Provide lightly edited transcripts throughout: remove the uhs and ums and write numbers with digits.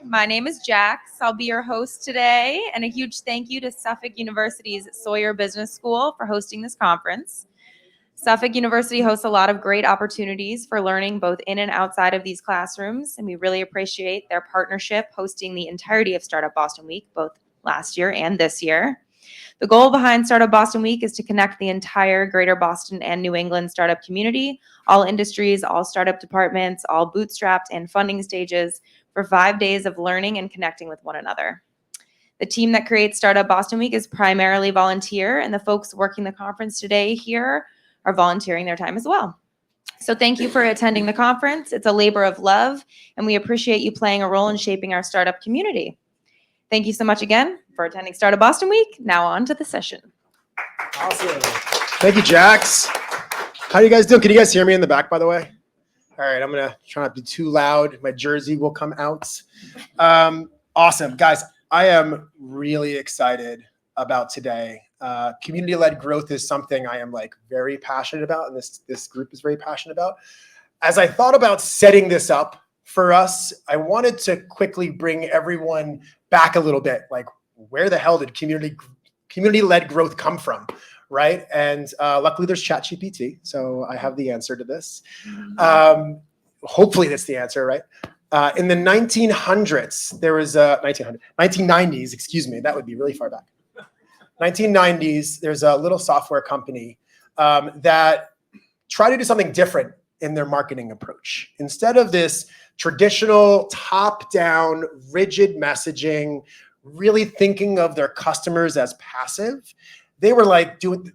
My name is Jax. I'll be your host today, and a huge thank you to Suffolk University's Sawyer Business School for hosting this conference. Suffolk University hosts a lot of great opportunities for learning both in and outside of these classrooms, and we really appreciate their partnership hosting the entirety of Startup Boston Week, both last year and this year. The goal behind Startup Boston Week is to connect the entire Greater Boston and New England startup community, all industries, all startup departments, all bootstrapped and funding stages, for 5 days of learning and connecting with one another. The team that creates Startup Boston Week is primarily volunteer, and the folks working the conference today here are volunteering their time as well. So thank you for attending the conference. It's a labor of love, and we appreciate you playing a role in shaping our startup community. Thank you so much again for attending Startup Boston Week. Now on to the session. Awesome. Thank you, Jax. How you guys doing? Can you guys hear me in the back, by the way? All right, I'm going to try not to be too loud. My jersey will come out. Awesome. Guys, I am really excited about today. Community-led growth is something I am very passionate about, and this group is very passionate about. As I thought about setting this up for us, I wanted to quickly bring everyone back a little bit. Where the hell did community-led growth come from? Right? And luckily there's ChatGPT, so I have the answer to this. Hopefully that's the answer, right? In the 1900s, there was 1990s, excuse me, that would be really far back. 1990s, there's a little software company that tried to do something different in their marketing approach. Instead of this traditional top-down, rigid messaging, really thinking of their customers as passive, they were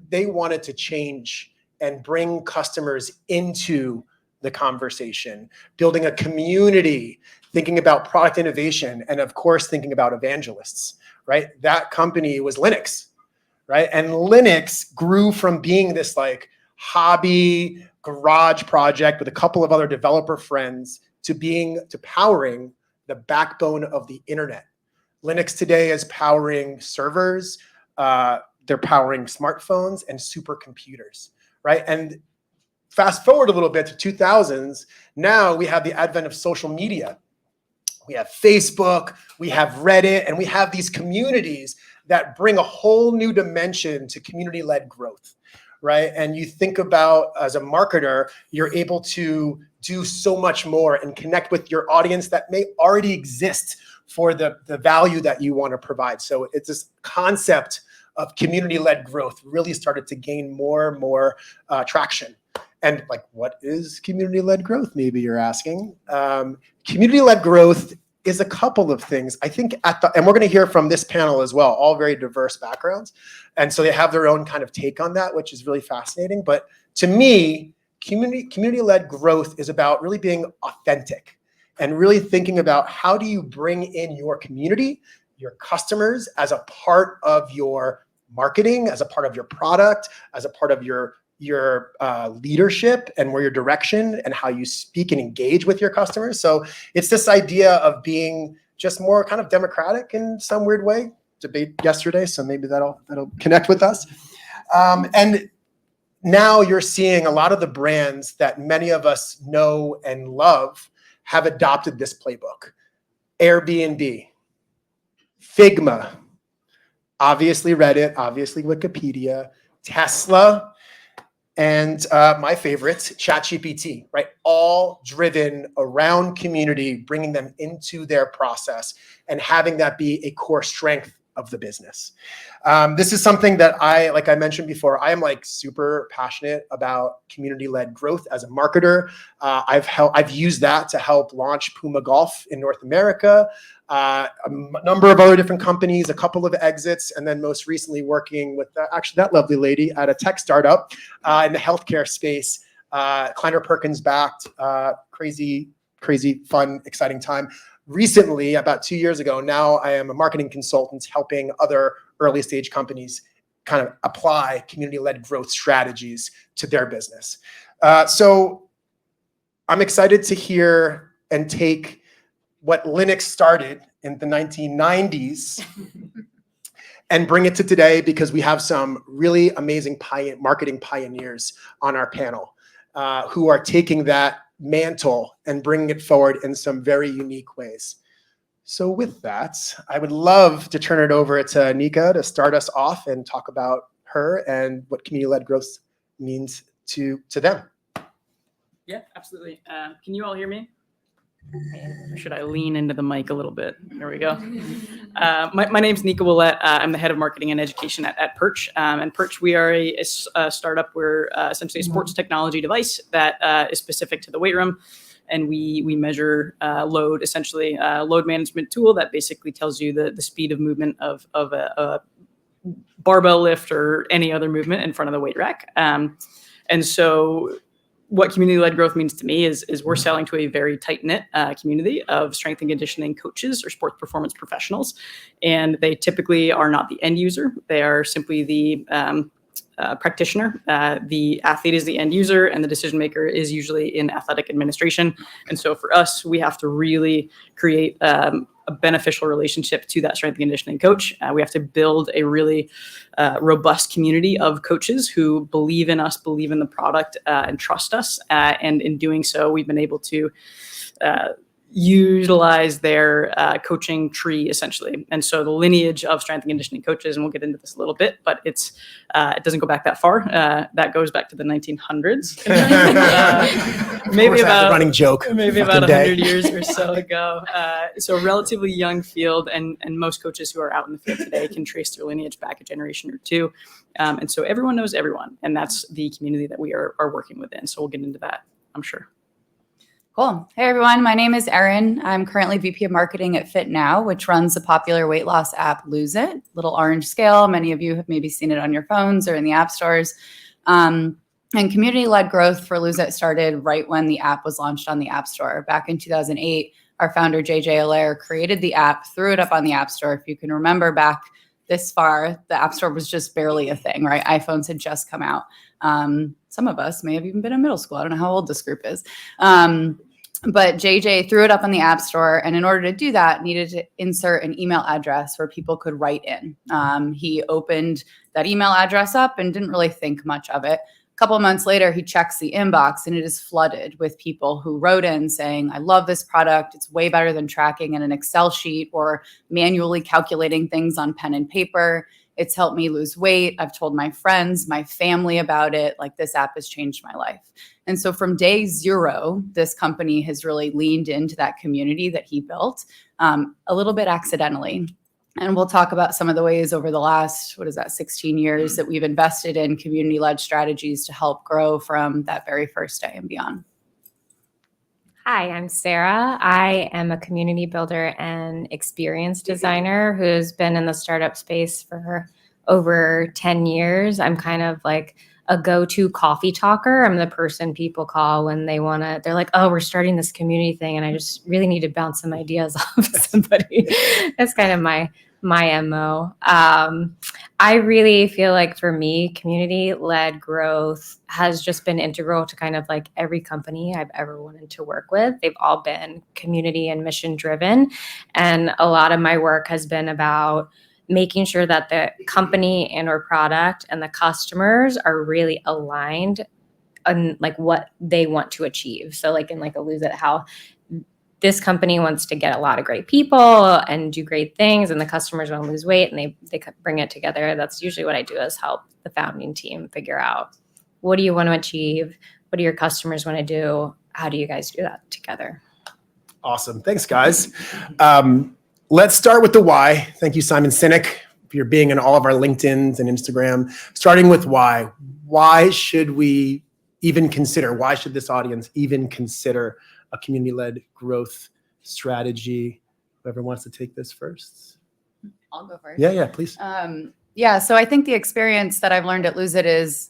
they wanted to change and bring customers into the conversation, building a community, thinking about product innovation, and of course, thinking about evangelists, right? That company was Linux, right? And Linux grew from being this hobby garage project with a couple of other developer friends to powering the backbone of the internet. Linux today is powering servers, they're powering smartphones and supercomputers, right? And fast forward a little bit to 2000s, now we have the advent of social media. We have Facebook, we have Reddit, and we have these communities that bring a whole new dimension to community-led growth, right? And you think about, as a marketer, you're able to do so much more and connect with your audience that may already exist for the value that you want to provide. So it's this concept of community-led growth really started to gain more and more traction. And what is community-led growth? Maybe you're asking. Community-led growth is a couple of things. I think and we're going to hear from this panel as well, all very diverse backgrounds. And so they have their own kind of take on that, which is really fascinating. But to me, community-led growth is about really being authentic and really thinking about how do you bring in your community, your customers, as a part of your marketing, as a part of your product, as a part of your leadership and where your direction and how you speak and engage with your customers. So it's this idea of being just more kind of democratic in some weird way. Debate yesterday, so maybe that'll connect with us. And now you're seeing a lot of the brands that many of us know and love have adopted this playbook. Airbnb, Figma, obviously Reddit, obviously Wikipedia, Tesla, and my favorites, ChatGPT, right? All driven around community, bringing them into their process and having that be a core strength of the business. This is something that like I mentioned before, I am super passionate about community-led growth as a marketer. I've used that to help launch Puma Golf in North America, a number of other different companies, a couple of exits, and then most recently working with actually that lovely lady at a tech startup in the healthcare space, Kleiner Perkins backed, crazy, fun, exciting time. Recently, about 2 years ago, now I am a marketing consultant helping other early stage companies kind of apply community-led growth strategies to their business. So I'm excited to hear and take what Linux started in the 1990s and bring it to today, because we have some really amazing marketing pioneers on our panel who are taking that mantle and bringing it forward in some very unique ways. So with that, I would love to turn it over to Nika to start us off and talk about her and what community-led growth means to them. Yeah, absolutely. Can you all hear me? Or should I lean into the mic a little bit? There we go. My name's Nika Willette. I'm the head of marketing and education at Perch. And Perch, we are a startup. We're essentially a sports technology device that is specific to the weight room. And we measure load, essentially load management tool that basically tells you the speed of movement of a barbell lift or any other movement in front of the weight rack. And so what community-led growth means to me is we're selling to a very tight-knit community of strength and conditioning coaches or sports performance professionals. And they typically are not the end user. They are simply the practitioner. The athlete is the end user, and the decision maker is usually in athletic administration. And so for us, we have to really create a beneficial relationship to that strength and conditioning coach. We have to build a really robust community of coaches who believe in us, believe in the product, and trust us. And in doing so, we've been able to utilize their coaching tree, essentially. And so the lineage of strength and conditioning coaches, and we'll get into this a little bit, but it doesn't go back that far. That goes back to the 1900s. Maybe about running joke. Maybe about 100 years or so ago. So a relatively young field, and most coaches who are out in the field today can trace their lineage back a generation or two. And so everyone knows everyone, and that's the community that we are working within. So we'll get into that, I'm sure. Cool. Hey, everyone. My name is Erin. I'm currently VP of Marketing at Fit Now, which runs the popular weight loss app Lose It, little orange scale. Many of you have maybe seen it on your phones or in the app stores. And community-led growth for Lose It started right when the app was launched on the App Store. Back in 2008, our founder, JJ Allaire, created the app, threw it up on the App Store. If you can remember back this far, the App Store was just barely a thing, right? iPhones had just come out. Some of us may have even been in middle school. I don't know how old this group is. But JJ threw it up on the App Store, and in order to do that, needed to insert an email address where people could write in. He opened that email address up and didn't really think much of it. A couple of months later, he checks the inbox, and it is flooded with people who wrote in saying, I love this product. It's way better than tracking in an Excel sheet or manually calculating things on pen and paper. It's helped me lose weight. I've told my friends, my family about it. Like, this app has changed my life. And so from day zero, this company has really leaned into that community that he built a little bit accidentally. And we'll talk about some of the ways over the last, 16 years that we've invested in community-led strategies to help grow from that very first day and beyond. Hi, I'm Sarah. I am a community builder and experience designer who's been in the startup space for over 10 years. I'm kind of like a go-to coffee talker. I'm the person people call when they're like, oh, we're starting this community thing and I just really need to bounce some ideas off of somebody. That's kind of my MO. I really feel like for me, community-led growth has just been integral to kind of like every company I've ever wanted to work with. They've all been community and mission driven. And a lot of my work has been about making sure that the company and or product and the customers are really aligned on like what they want to achieve. So like in like a Lose It, how this company wants to get a lot of great people and do great things, and the customers want to lose weight, and they bring it together. That's usually what I do, is help the founding team figure out, what do you want to achieve? What do your customers want to do? How do you guys do that together? Awesome. Thanks, guys. Let's start with the why. Thank you, Simon Sinek, for being in all of our LinkedIns and Instagram. Starting with why. Why should we even consider, why should this audience even consider a community-led growth strategy? Whoever wants to take this first. I'll go first. Yeah, please. So I think the experience that I've learned at Lose It is,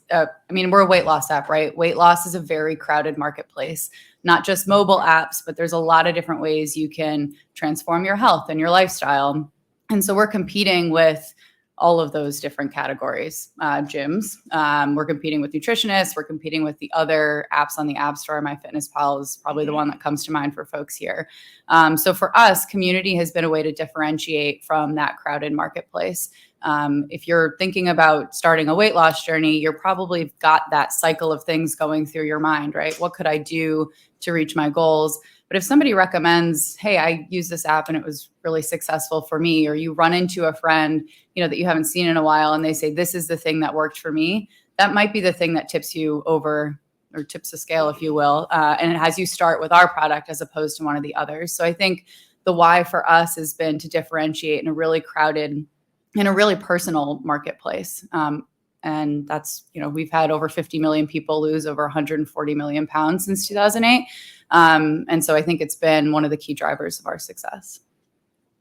we're a weight loss app, right? Weight loss is a very crowded marketplace, not just mobile apps, but there's a lot of different ways you can transform your health and your lifestyle. And so we're competing with all of those different categories, gyms. We're competing with nutritionists. We're competing with the other apps on the App Store. MyFitnessPal is probably the one that comes to mind for folks here. So for us, community has been a way to differentiate from that crowded marketplace. If you're thinking about starting a weight loss journey, you're probably got that cycle of things going through your mind, right? What could I do to reach my goals? But if somebody recommends, hey, I use this app and it was really successful for me, or you run into a friend, that you haven't seen in a while and they say, this is the thing that worked for me, that might be the thing that tips you over, or tips the scale, if you will. And it has you start with our product as opposed to one of the others. So I think the why for us has been to differentiate in a really crowded, in a really personal marketplace. And that's, we've had over 50 million people lose over 140 million pounds since 2008. And so I think it's been one of the key drivers of our success.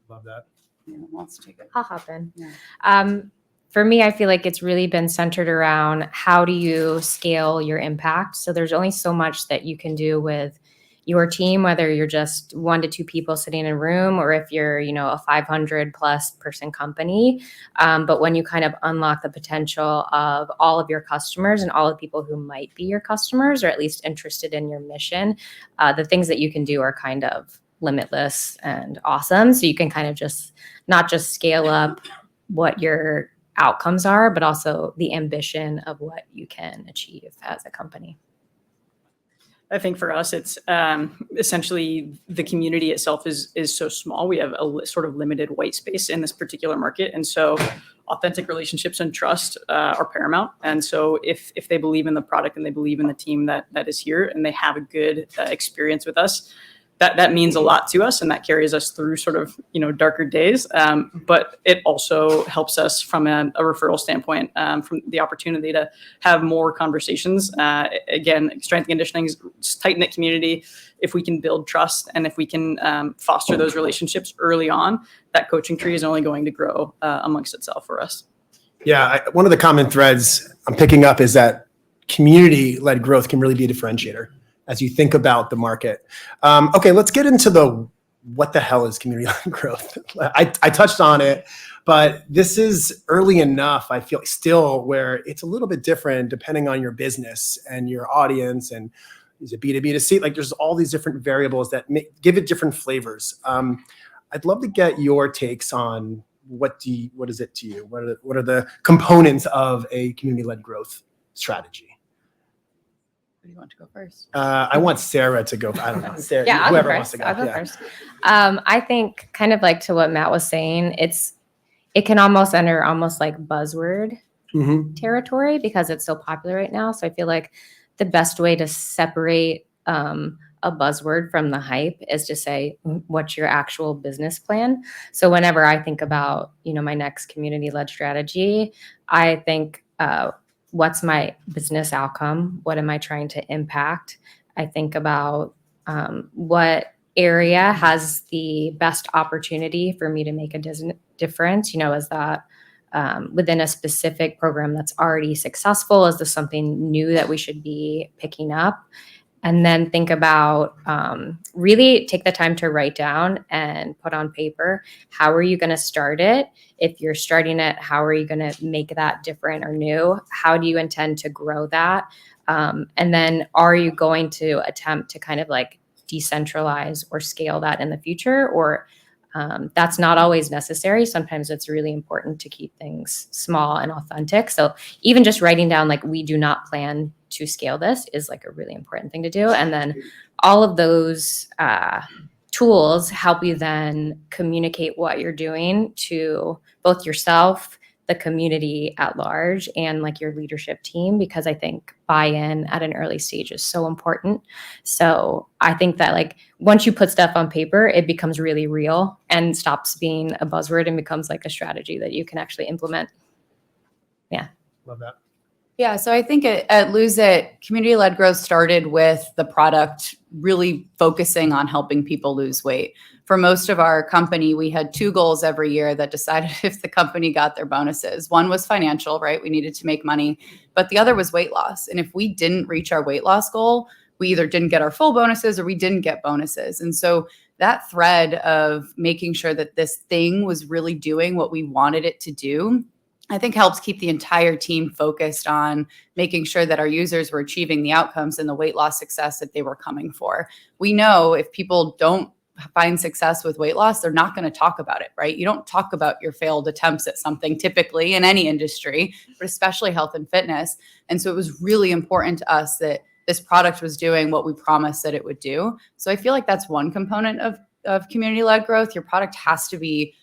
Love that. Anyone wants to take it? I'll hop in. Yeah. For me, I feel like it's really been centered around how do you scale your impact. So there's only so much that you can do with your team, whether you're just 1 to 2 people sitting in a room, or if you're, a 500 plus person company. But when you kind of unlock the potential of all of your customers and all the people who might be your customers, or at least interested in your mission, the things that you can do are kind of limitless and awesome. So you can kind of just not just scale up what your outcomes are, but also the ambition of what you can achieve as a company. I think for us, it's essentially the community itself is so small. We have a sort of limited white space in this particular market. And so authentic relationships and trust are paramount. And so if they believe in the product and they believe in the team that is here and they have a good experience with us, that means a lot to us, and that carries us through sort of, darker days. But it also helps us from a referral standpoint, from the opportunity to have more conversations. Again, strength and conditioning, tight-knit community. If we can build trust and if we can foster those relationships early on, that coaching tree is only going to grow amongst itself for us. Yeah, one of the common threads I'm picking up is that community-led growth can really be a differentiator as you think about the market. Okay, let's get into what the hell is community-led growth? I touched on it, but this is early enough, I feel still, where it's a little bit different depending on your business and your audience, and is it B2B to C? Like there's all these different variables that give it different flavors. I'd love to get your takes on what is it to you? What are the components of a community-led growth strategy? Who do you want to go first? I want Sarah to go. I don't know. Sarah, Yeah, whoever wants to go. I'll go first. I think kind of like to what Matt was saying, it can almost enter almost like buzzword territory because it's so popular right now. So I feel like the best way to separate a buzzword from the hype is to say, what's your actual business plan? So whenever I think about, my next community-led strategy, I think, what's my business outcome? What am I trying to impact? I think about what area has the best opportunity for me to make a difference. Is that within a specific program that's already successful? Is this something new that we should be picking up? And then think about really take the time to write down and put on paper, how are you going to start it? If you're starting it, how are you going to make that different or new? How do you intend to grow that? And then are you going to attempt to kind of like decentralize or scale that in the future? Or that's not always necessary. Sometimes it's really important to keep things small and authentic. So even just writing down like, we do not plan to scale this is like a really important thing to do. And then all of those tools help you then communicate what you're doing to both yourself, the community at large, and like your leadership team, because I think buy-in at an early stage is so important. So I think that like once you put stuff on paper, it becomes really real and stops being a buzzword and becomes like a strategy that you can actually implement. Yeah. Love that. Yeah, so I think at Lose It, community-led growth started with the product really focusing on helping people lose weight. For most of our company, we had 2 goals every year that decided if the company got their bonuses. One was financial, right? We needed to make money, but the other was weight loss. And if we didn't reach our weight loss goal, we either didn't get our full bonuses or we didn't get bonuses. And so that thread of making sure that this thing was really doing what we wanted it to do, I think helps keep the entire team focused on making sure that our users were achieving the outcomes and the weight loss success that they were coming for. We know if people don't find success with weight loss, they're not going to talk about it, right? You don't talk about your failed attempts at something typically in any industry, but especially health and fitness. And so it was really important to us that this product was doing what we promised that it would do. So I feel like that's one component of community-led growth. Your product has to be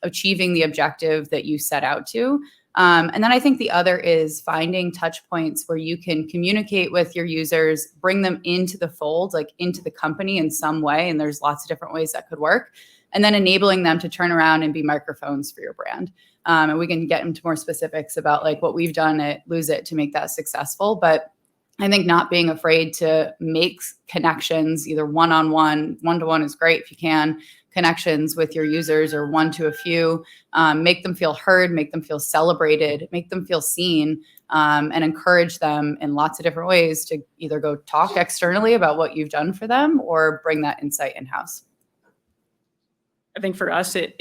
achieving the objective that you set out to. And then I think the other is finding touch points where you can communicate with your users, bring them into the fold, like into the company in some way. And there's lots of different ways that could work. And then enabling them to turn around and be microphones for your brand. And we can get into more specifics about like what we've done at Lose It to make that successful. But I think not being afraid to make connections, either one-on-one, one-to-one is great if you can, connections with your users or one to a few, make them feel heard, make them feel celebrated, make them feel seen, and encourage them in lots of different ways to either go talk externally about what you've done for them or bring that insight in-house. I think for us, it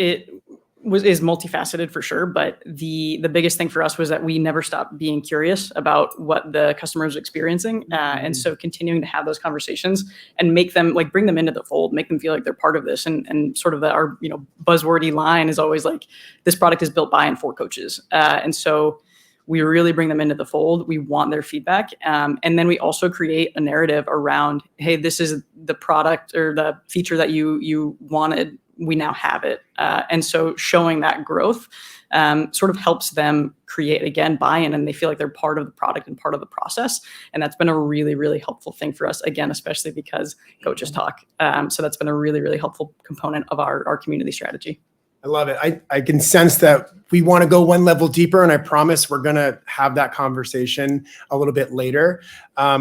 is multifaceted for sure, but the biggest thing for us was that we never stopped being curious about what the customer was experiencing, and so continuing to have those conversations and make them like bring them into the fold, make them feel like they're part of this, and sort of our buzzwordy line is always like this product is built by and for coaches, and so we really bring them into the fold. We want their feedback, and then we also create a narrative around, hey, this is the product or the feature that you wanted. We now have it. And so showing that growth sort of helps them create, again, buy-in, and they feel like they're part of the product and part of the process. And that's been a really, really helpful thing for us, again, especially because coaches talk. So that's been a really, really helpful component of our community strategy. I love it. I can sense that we want to go one level deeper, and I promise we're going to have that conversation a little bit later. I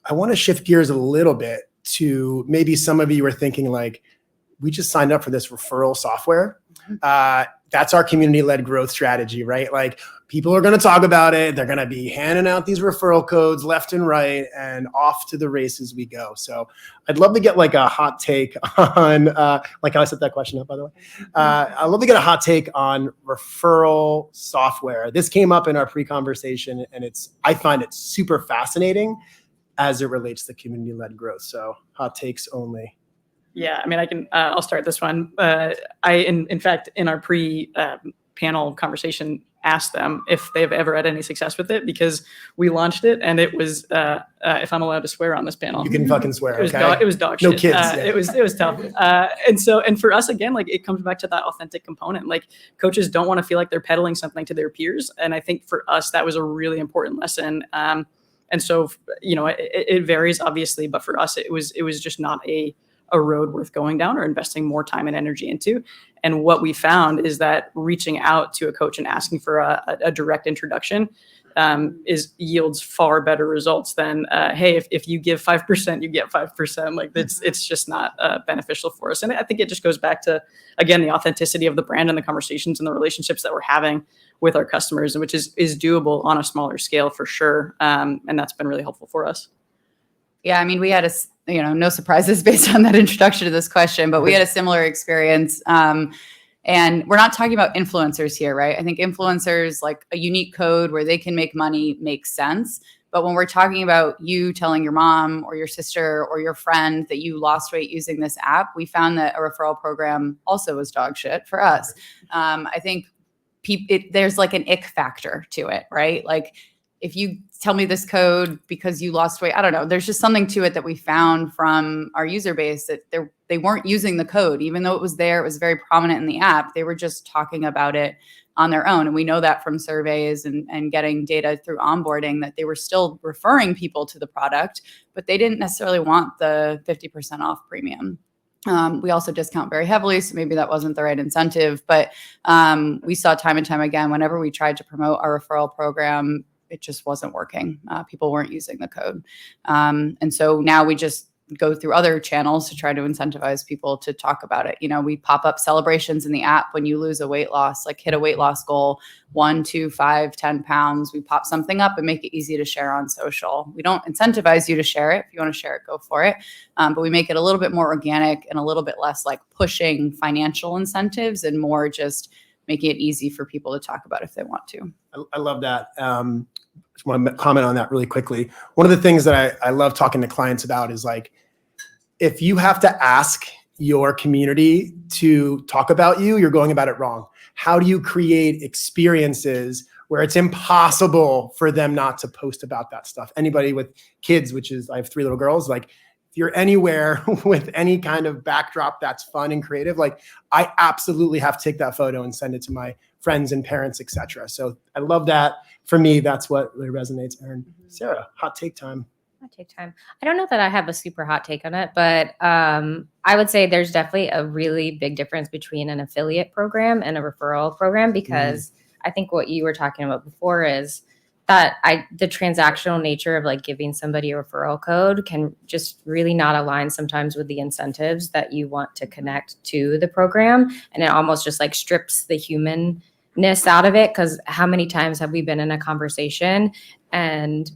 want to shift gears a little bit to maybe some of you are thinking like, we just signed up for this referral software. That's our community-led growth strategy, right? Like people are going to talk about it. They're going to be handing out these referral codes left and right, and off to the races we go. So I'd love to get like a hot take on, like how I set that question up, by the way. I'd love to get a hot take on referral software. This came up in our pre-conversation, and I find it super fascinating as it relates to community-led growth. So hot takes only. Yeah, I mean, I'll start this one. In fact, in our pre-panel conversation, asked them if they've ever had any success with it, because we launched it and it was, if I'm allowed to swear on this panel. You can fucking swear, it was dog shit. No kids. Yeah. It was tough. And for us, again, like it comes back to that authentic component. Like coaches don't want to feel like they're peddling something to their peers. And I think for us, that was a really important lesson. And so, it varies obviously, but for us, it was just not a road worth going down or investing more time and energy into. And what we found is that reaching out to a coach and asking for a direct introduction yields far better results than, hey, if you give 5%, you get 5%. Like it's just not beneficial for us. And I think it just goes back to, again, the authenticity of the brand and the conversations and the relationships that we're having with our customers, which is doable on a smaller scale for sure. And that's been really helpful for us. Yeah, I mean, we had no surprises based on that introduction to this question, but we had a similar experience. And we're not talking about influencers here, right? I think influencers, like a unique code where they can make money, makes sense. But when we're talking about you telling your mom or your sister or your friend that you lost weight using this app, we found that a referral program also was dog shit for us. I think there's like an ick factor to it, right? Like if you tell me this code because you lost weight, I don't know. There's just something to it that we found from our user base that they weren't using the code, even though it was there. It was very prominent in the app. They were just talking about it on their own. And we know that from surveys and getting data through onboarding that they were still referring people to the product, but they didn't necessarily want the 50% off premium. We also discount very heavily, so maybe that wasn't the right incentive. But we saw time and time again, whenever we tried to promote our referral program, it just wasn't working. People weren't using the code. And so now we just go through other channels to try to incentivize people to talk about it. We pop up celebrations in the app when you lose a weight loss, like hit a weight loss goal, 1, 2, 5, 10 pounds. We pop something up and make it easy to share on social. We don't incentivize you to share it. If you want to share it, go for it. But we make it a little bit more organic and a little bit less like pushing financial incentives and more just making it easy for people to talk about if they want to. I love that. Just want to comment on that really quickly. One of the things that I love talking to clients about is like, if you have to ask your community to talk about you, you're going about it wrong. How do you create experiences where it's impossible for them not to post about that stuff. Anybody with kids, I have 3 little girls, like if you're anywhere with any kind of backdrop that's fun and creative, like I absolutely have to take that photo and send it to my friends and parents, etc. So I love that. For me, that's what really resonates. Aaron, Sarah, hot take time. I don't know that I have a super hot take on it, but I would say there's definitely a really big difference between an affiliate program and a referral program, because I think what you were talking about before is that the transactional nature of like giving somebody a referral code can just really not align sometimes with the incentives that you want to connect to the program. And it almost just like strips the humanness out of it. Because how many times have we been in a conversation and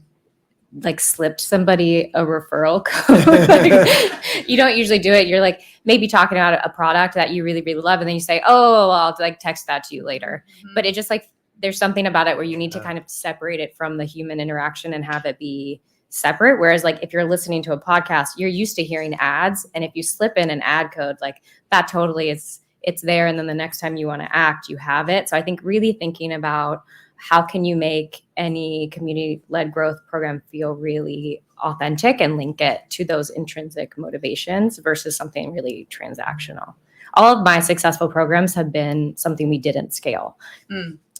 like slipped somebody a referral code? Like, you don't usually do it. You're like maybe talking about a product that you really, really love. And then you say, oh, well, I'll like text that to you later. But it just like, there's something about it where you need to kind of separate it from the human interaction and have it be separate. Whereas like if you're listening to a podcast, you're used to hearing ads. And if you slip in an ad code, like that totally it's there. And then the next time you want to act, you have it. So I think really thinking about how can you make any community-led growth program feel really authentic and link it to those intrinsic motivations versus something really transactional. All of my successful programs have been something we didn't scale.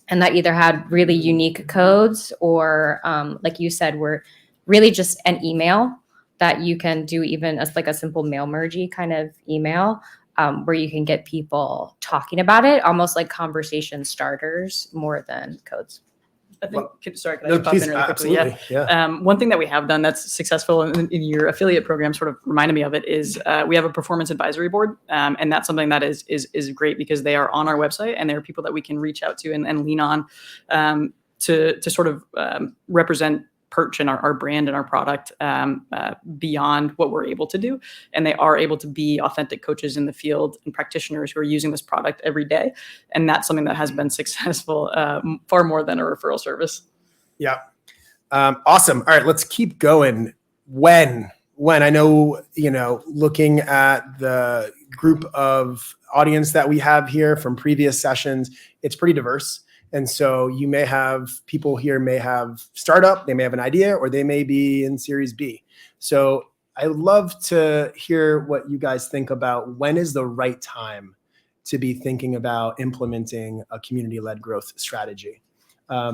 And that either had really unique codes or, like you said, were really just an email that you can do even as like a simple mail mergey kind of email, where you can get people talking about it, almost like conversation starters more than codes. I think, sorry, can I pop in really quickly? Absolutely. Yeah. One thing that we have done that's successful in your affiliate program sort of reminded me of it is we have a performance advisory board. And that's something that is great because they are on our website and there are people that we can reach out to and lean on to sort of represent Perch and our brand and our product beyond what we're able to do. And they are able to be authentic coaches in the field and practitioners who are using this product every day. And that's something that has been successful far more than a referral service. Yeah. Awesome. All right, let's keep going. When I know, looking at the group of audience that we have here from previous sessions, it's pretty diverse. And so you may have people here may have startup, they may have an idea, or they may be in Series B. So I love to hear what you guys think about when is the right time to be thinking about implementing a community-led growth strategy. I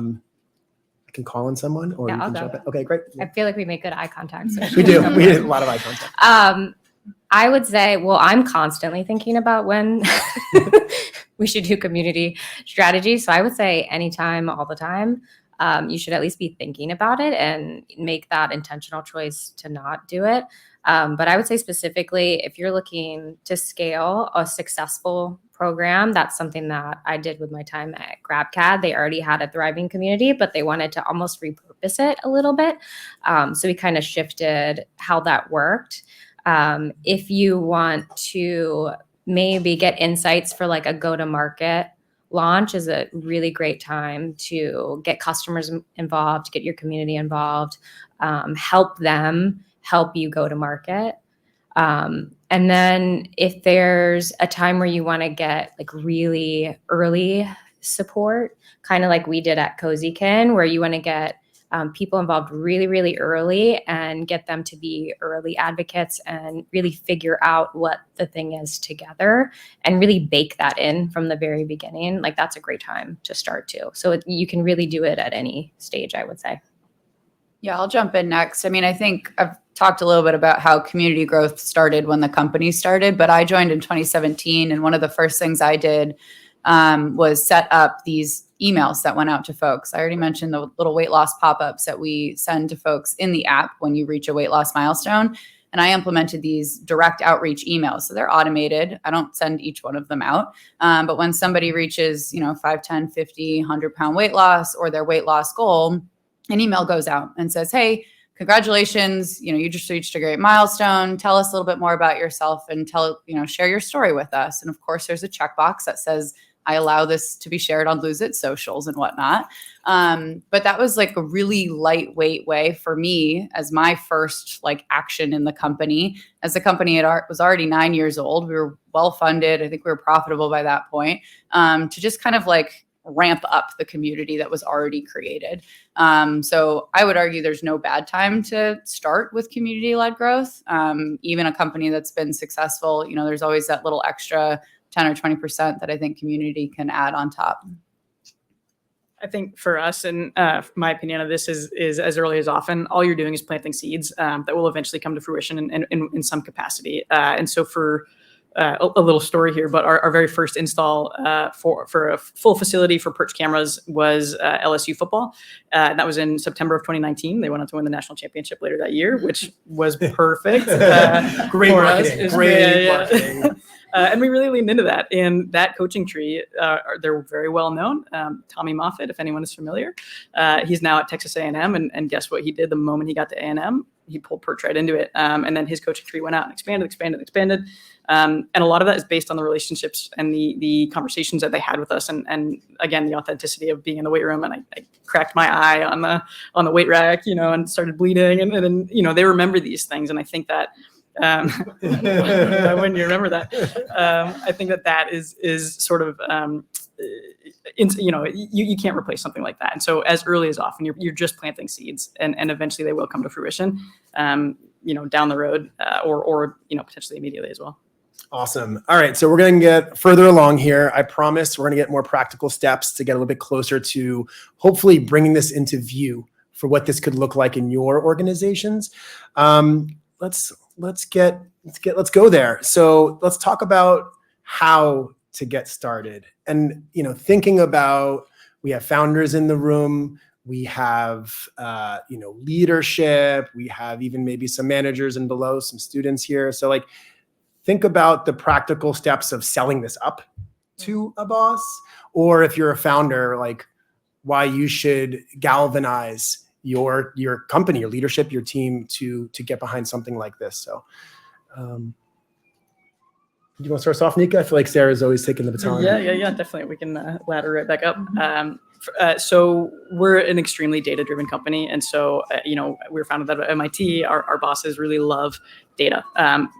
can call on someone, or Yeah, you I'll can go. jump in. Okay, great. I feel like we make good eye contact. So We do. We did a lot of eye contact. I would say, well, I'm constantly thinking about when we should do community strategy. So I would say anytime, all the time, you should at least be thinking about it and make that intentional choice to not do it. But I would say specifically, if you're looking to scale a successful program, that's something that I did with my time at GrabCAD. They already had a thriving community, but they wanted to almost repurpose it a little bit. So we kind of shifted how that worked. If you want to maybe get insights for like a go-to-market launch is a really great time to get customers involved, get your community involved, help them help you go to market. And then if there's a time where you want to get like really early support, kind of like we did at Cozykin, where you want to get people involved really, really early and get them to be early advocates and really figure out what the thing is together and really bake that in from the very beginning. Like that's a great time to start too. So you can really do it at any stage, I would say. Yeah, I'll jump in next. I mean, I think I've talked a little bit about how community growth started when the company started, but I joined in 2017. And one of the first things I did was set up these emails that went out to folks. I already mentioned the little weight loss pop-ups that we send to folks in the app when you reach a weight loss milestone. And I implemented these direct outreach emails. So they're automated. I don't send each one of them out. But when somebody reaches, 5, 10, 50, 100-pound weight loss or their weight loss goal, an email goes out and says, hey, congratulations, you just reached a great milestone. Tell us a little bit more about yourself and share your story with us. And of course, there's a checkbox that says, I allow this to be shared on Lose It socials and whatnot. But that was like a really lightweight way for me as my first action in the company. As the company was already 9 years old, we were well funded. I think we were profitable by that point. To just kind of ramp up the community that was already created. So I would argue there's no bad time to start with community-led growth. Even a company that's been successful, there's always that little extra 10 or 20% that I think community can add on top. I think for us, and my opinion of this is as early as often, all you're doing is planting seeds that will eventually come to fruition in some capacity. And so for a little story here, but our very first install for a full facility for Perch cameras was LSU football. That was in September of 2019. They went on to win the national championship later that year, which was perfect. Great for marketing. us. Great marketing. And we really leaned into that. And that coaching tree, they're very well known. Tommy Moffitt, if anyone is familiar, he's now at Texas A&M. And guess what he did the moment he got to A&M? He pulled Perch right into it. And then his coaching tree went out and expanded. And a lot of that is based on the relationships and the conversations that they had with us. And again, the authenticity of being in the weight room. And I cracked my eye on the weight rack, and started bleeding. And then, they remember these things. And I think that, why wouldn't you remember that? I think that is sort of, you can't replace something like that. And so as early as often, you're just planting seeds, and eventually they will come to fruition, down the road, or potentially immediately as well. Awesome. All right. So we're going to get further along here. I promise we're going to get more practical steps to get a little bit closer to hopefully bringing this into view for what this could look like in your organizations. Let's go there. So let's talk about how to get started. And, thinking about, we have founders in the room, we have, leadership, we have even maybe some managers and below, some students here. So think about the practical steps of selling this up to a boss, or if you're a founder, why you should galvanize your company, your leadership, your team to get behind something like this. So, do you want to start us off, Nika? I feel like Sarah's always taking the baton. Yeah, definitely. We can ladder right back up. So we're an extremely data-driven company. And so, we were founded at MIT. Our bosses really love data.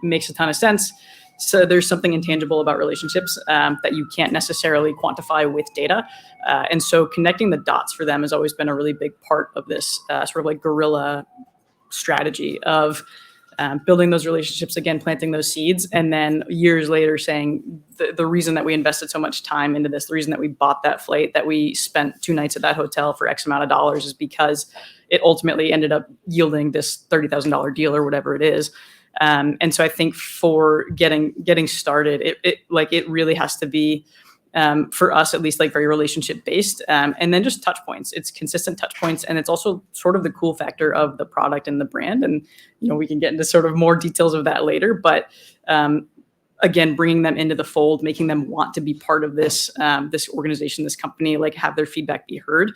Makes a ton of sense. So there's something intangible about relationships that you can't necessarily quantify with data. And so connecting the dots for them has always been a really big part of this sort of guerrilla strategy of building those relationships, again, planting those seeds, and then years later saying the reason that we invested so much time into this, the reason that we bought that flight, that we spent 2 nights at that hotel for X amount of dollars, is because it ultimately ended up yielding this $30,000 deal or whatever it is. And so I think for getting started, it really has to be, for us at least, very relationship based, and then just touch points. It's consistent touch points, and it's also sort of the cool factor of the product and the brand. And we can get into sort of more details of that later. But again, bringing them into the fold, making them want to be part of this organization, this company, have their feedback be heard.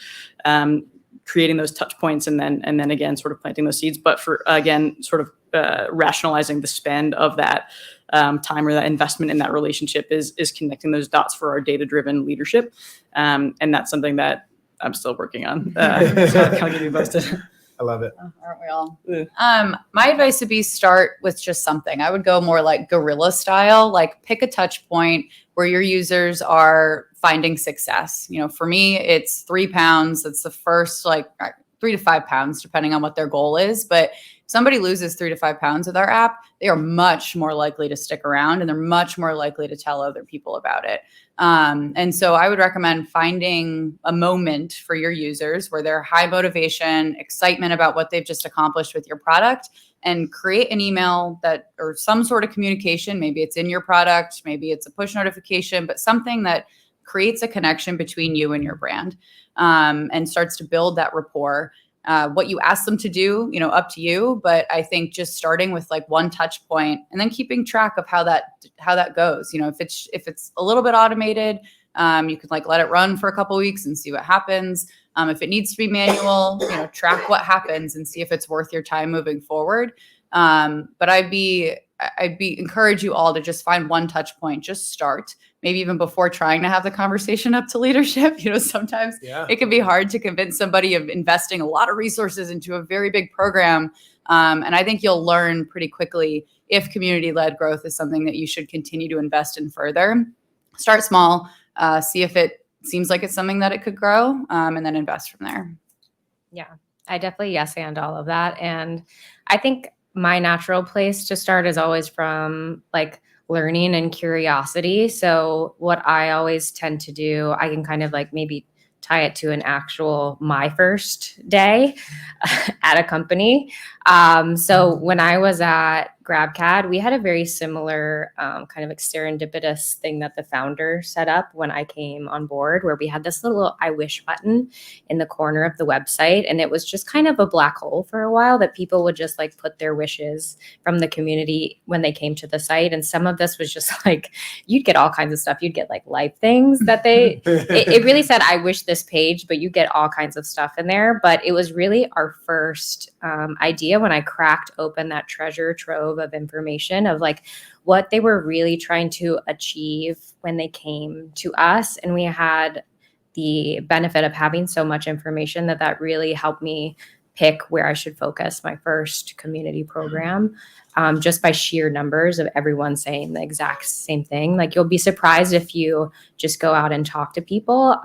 Creating those touch points, and then again, sort of planting those seeds. But for again, sort of rationalizing the spend of that time or that investment in that relationship is connecting those dots for our data-driven leadership, and that's something that I'm still working on. So I'll kind of give you posted. I love it. Aren't we all? Yeah. My advice would be start with just something. I would go more guerrilla style, pick a touch point where your users are finding success. For me, it's 3 pounds. It's the first 3 to 5 pounds, depending on what their goal is. But if somebody loses 3 to 5 pounds with our app, they are much more likely to stick around, and they're much more likely to tell other people about it. And so I would recommend finding a moment for your users where they're high motivation, excitement about what they've just accomplished with your product, and create an email or some sort of communication. Maybe it's in your product, maybe it's a push notification, but something that creates a connection between you and your brand, and starts to build that rapport. What you ask them to do, up to you. But I think just starting with one touch point, and then keeping track of how that goes. If it's a little bit automated, you could let it run for a couple weeks and see what happens. If it needs to be manual, track what happens and see if it's worth your time moving forward. But I'd encourage you all to just find one touch point, just start, maybe even before trying to have the conversation up to leadership. Sometimes it can be hard to convince somebody of investing a lot of resources into a very big program. And I think you'll learn pretty quickly if community-led growth is something that you should continue to invest in further. Start small, see if it seems like it's something that it could grow, and then invest from there. Yeah, I definitely yes and all of that. And I think my natural place to start is always from like learning and curiosity. So what I always tend to do, I can kind of like maybe tie it to an actual my first day at a company. So when I was at GrabCAD, we had a very similar kind of like serendipitous thing that the founder set up when I came on board, where we had this little I wish button in the corner of the website. And it was just kind of a black hole for a while that people would just like put their wishes from the community when they came to the site. And some of this was just like, you'd get all kinds of stuff. You'd get like life things that it really said, I wish this page, but you get all kinds of stuff in there. But it was really our first idea when I cracked open that treasure trove of information of like what they were really trying to achieve when they came to us. And we had the benefit of having so much information that really helped me pick where I should focus my first community program, just by sheer numbers of everyone saying the exact same thing. Like you'll be surprised if you just go out and talk to people,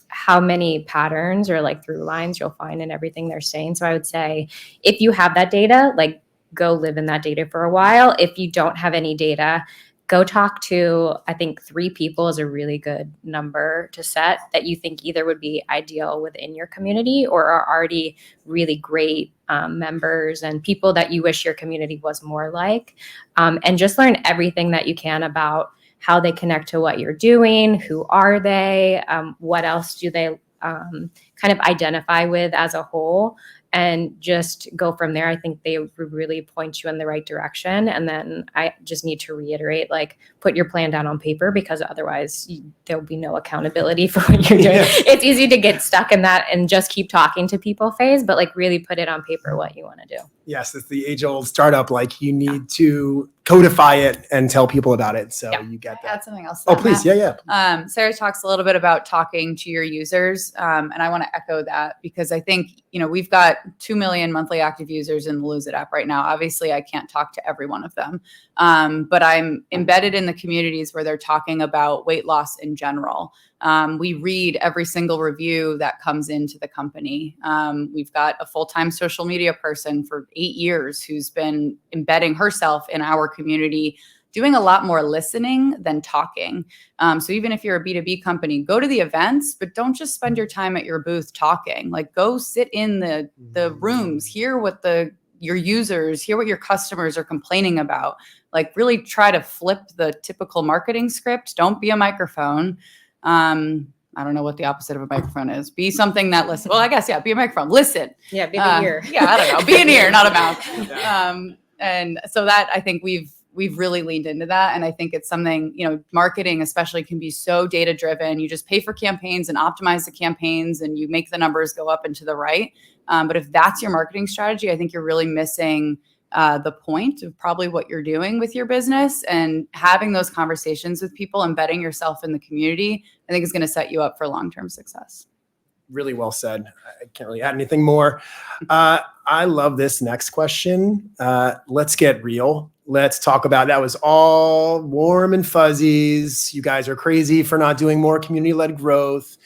how many patterns or like through lines you'll find in everything they're saying. So I would say if you have that data, like go live in that data for a while. If you don't have any data, go talk to, I think 3 people is a really good number to set that you think either would be ideal within your community or are already really great members and people that you wish your community was more like. And just learn everything that you can about how they connect to what you're doing, who are they, what else do they kind of identify with as a whole, and just go from there. I think they really point you in the right direction. And then I just need to reiterate, like, put your plan down on paper, because otherwise there'll be no accountability for what you're doing. Yes. It's easy to get stuck in that and just keep talking to people phase, but like really put it on paper what you want to do. Yes, it's the age-old startup. Like you need to codify it and tell people about it. So you get that. Add something else. Oh, please. Yeah. Sarah talks a little bit about talking to your users, and I want to echo that because I think, we've got 2 million monthly active users in the Lose It app right now. Obviously, I can't talk to every one of them, but I'm embedded in the communities where they're talking about weight loss in general. We read every single review that comes into the company. We've got a full-time social media person for 8 years who's been embedding herself in our community, doing a lot more listening than talking. So even if you're a B2B company, go to the events, but don't just spend your time at your booth talking. Like go sit in the rooms, hear what your users, hear what your customers are complaining about. Like really try to flip the typical marketing script. Don't be a microphone. I don't know what the opposite of a microphone is. Be something that listens. Well, I guess, be a microphone. Listen. Yeah, be the ear. Yeah, I don't know. Be an ear, not a mouth. And so that I think we've really leaned into that. And I think it's something, marketing especially can be so data driven. You just pay for campaigns and optimize the campaigns and you make the numbers go up and to the right. But if that's your marketing strategy, I think you're really missing the point of probably what you're doing with your business. And having those conversations with people, embedding yourself in the community, I think is going to set you up for long-term success. Really well said. I can't really add anything more. I love this next question. Let's get real. Let's talk about, that was all warm and fuzzies. You guys are crazy for not doing more community-led growth.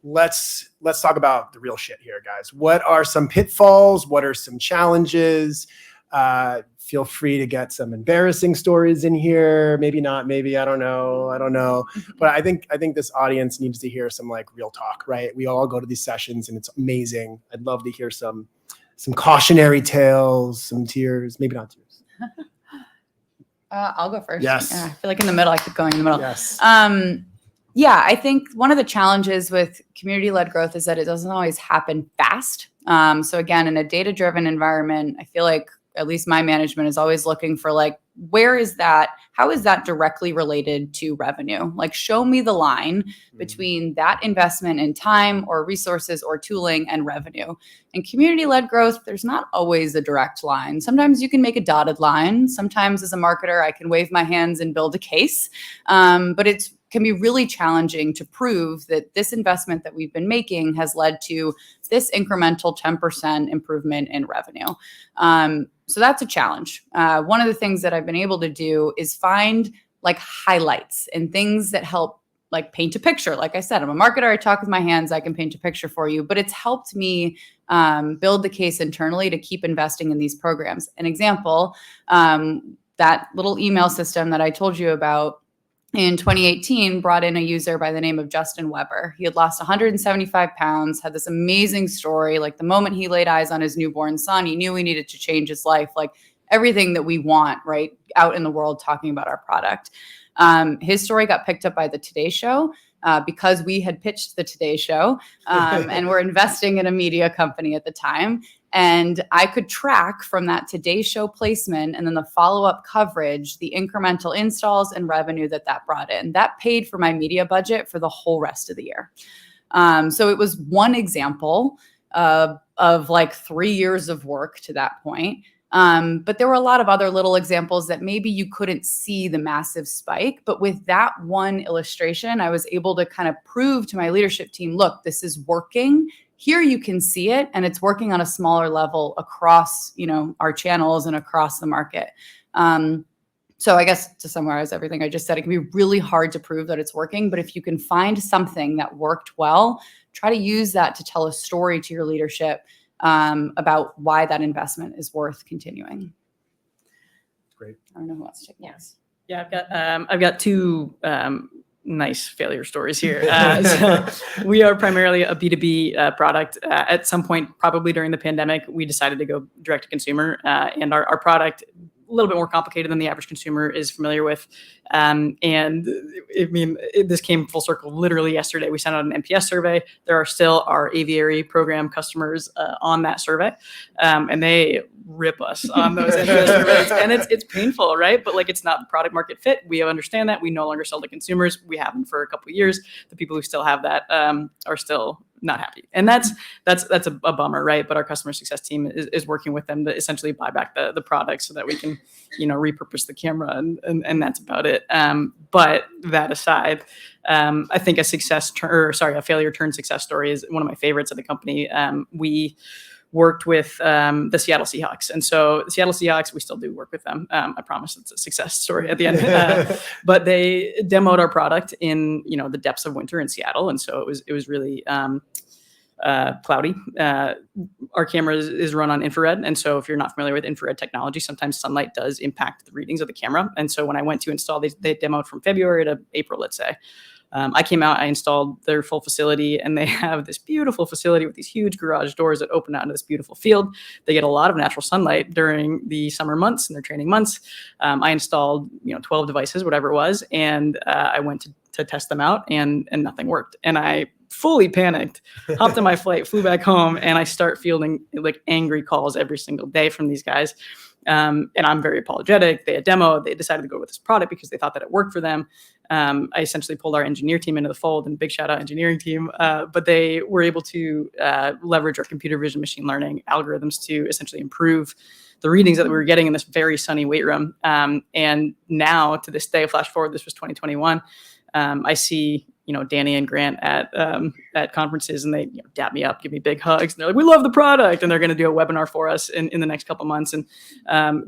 Let's talk about the real shit here, guys. What are some pitfalls? What are some challenges? Feel free to get some embarrassing stories in here. Maybe not, maybe, I don't know. But I think this audience needs to hear some like real talk, right? We all go to these sessions and it's amazing. I'd love to hear some cautionary tales, some tears, maybe not tears. I'll go first. Yes. Yeah, I feel like in the middle, I keep going in the middle. Yes. I think one of the challenges with community-led growth is that it doesn't always happen fast. So again, in a data-driven environment, I feel like at least my management is always looking for like, where is that? How is that directly related to revenue? Like show me the line between that investment in time or resources or tooling and revenue. In community-led growth, there's not always a direct line. Sometimes you can make a dotted line. Sometimes as a marketer, I can wave my hands and build a case. But it can be really challenging to prove that this investment that we've been making has led to this incremental 10% improvement in revenue. So that's a challenge. One of the things that I've been able to do is find like highlights and things that help like paint a picture. Like I said, I'm a marketer. I talk with my hands. I can paint a picture for you. But it's helped me build the case internally to keep investing in these programs. An example, that little email system that I told you about in 2018 brought in a user by the name of Justin Weber. He had lost 175 pounds, had this amazing story. Like the moment he laid eyes on his newborn son, he knew he needed to change his life. Like everything that we want, right, out in the world talking about our product. His story got picked up by the Today Show because we had pitched the Today Show and we're investing in a media company at the time. And I could track from that Today Show placement and then the follow-up coverage, the incremental installs and revenue that brought in. That paid for my media budget for the whole rest of the year. So it was one example of like 3 years of work to that point. But there were a lot of other little examples that maybe you couldn't see the massive spike. But with that one illustration, I was able to kind of prove to my leadership team, look, this is working. Here you can see it, and it's working on a smaller level across, our channels and across the market. So I guess to summarize everything I just said, it can be really hard to prove that it's working. But if you can find something that worked well, try to use that to tell a story to your leadership about why that investment is worth continuing. Great. I don't know who wants to take next. Yeah, I've got two nice failure stories here. So we are primarily a B2B product. At some point, probably during the pandemic, we decided to go direct to consumer, and our product, a little bit more complicated than the average consumer is familiar with. This came full circle literally yesterday. We sent out an NPS survey. There are still our aviary program customers on that survey, and they rip us on those NPS surveys. And it's painful, right? But like, it's not the product market fit. We understand that. We no longer sell to consumers. We haven't for a couple of years. The people who still have that are still not happy. And that's a bummer, right? But our customer success team is working with them to essentially buy back the product so that we can, repurpose the camera and that's about it. But that aside, I think a failure turned success story is one of my favorites at the company. We worked with the Seattle Seahawks. And so the Seattle Seahawks, we still do work with them. I promise it's a success story at the end. But they demoed our product in, the depths of winter in Seattle. And so it was really cloudy. Our camera is run on infrared. And so if you're not familiar with infrared technology, sometimes sunlight does impact the readings of the camera. And so when I went to install, they demoed from February to April, let's say. I came out, I installed their full facility, and they have this beautiful facility with these huge garage doors that open out into this beautiful field. They get a lot of natural sunlight during the summer months and their training months. I installed, 12 devices, whatever it was, and I went to test them out, and nothing worked. And I fully panicked, hopped on my flight, flew back home, and I start fielding like angry calls every single day from these guys. And I'm very apologetic. They had demoed, they decided to go with this product because they thought that it worked for them. I essentially pulled our engineer team into the fold, and big shout out engineering team. But they were able to leverage our computer vision machine learning algorithms to essentially improve the readings that we were getting in this very sunny weight room. And now to this day, flash forward, this was 2021. I see, Danny and Grant at conferences, and they dap me up, give me big hugs. And they're like, we love the product. And they're going to do a webinar for us in the next couple months. And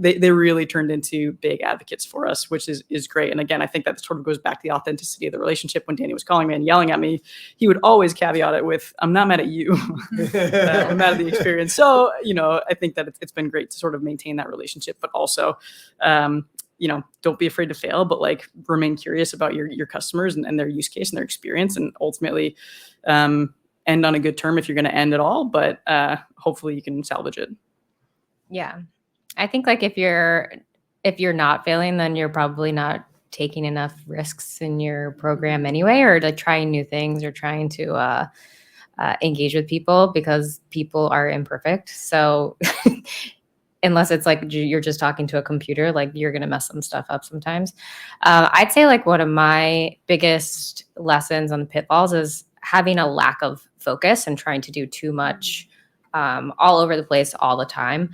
they really turned into big advocates for us, which is great. And again, I think that sort of goes back to the authenticity of the relationship. When Danny was calling me and yelling at me, he would always caveat it with, I'm not mad at you. I'm mad at the experience. So, I think that it's been great to sort of maintain that relationship, but also, don't be afraid to fail, but like remain curious about your customers and their use case and their experience, and ultimately end on a good term if you're going to end at all. But hopefully you can salvage it. Yeah, I think like if you're not failing, then you're probably not taking enough risks in your program anyway, or like trying new things or trying to engage with people, because people are imperfect. So unless it's like you're just talking to a computer, like you're going to mess some stuff up sometimes. I'd say like one of my biggest lessons on the pitfalls is having a lack of focus and trying to do too much all over the place all the time.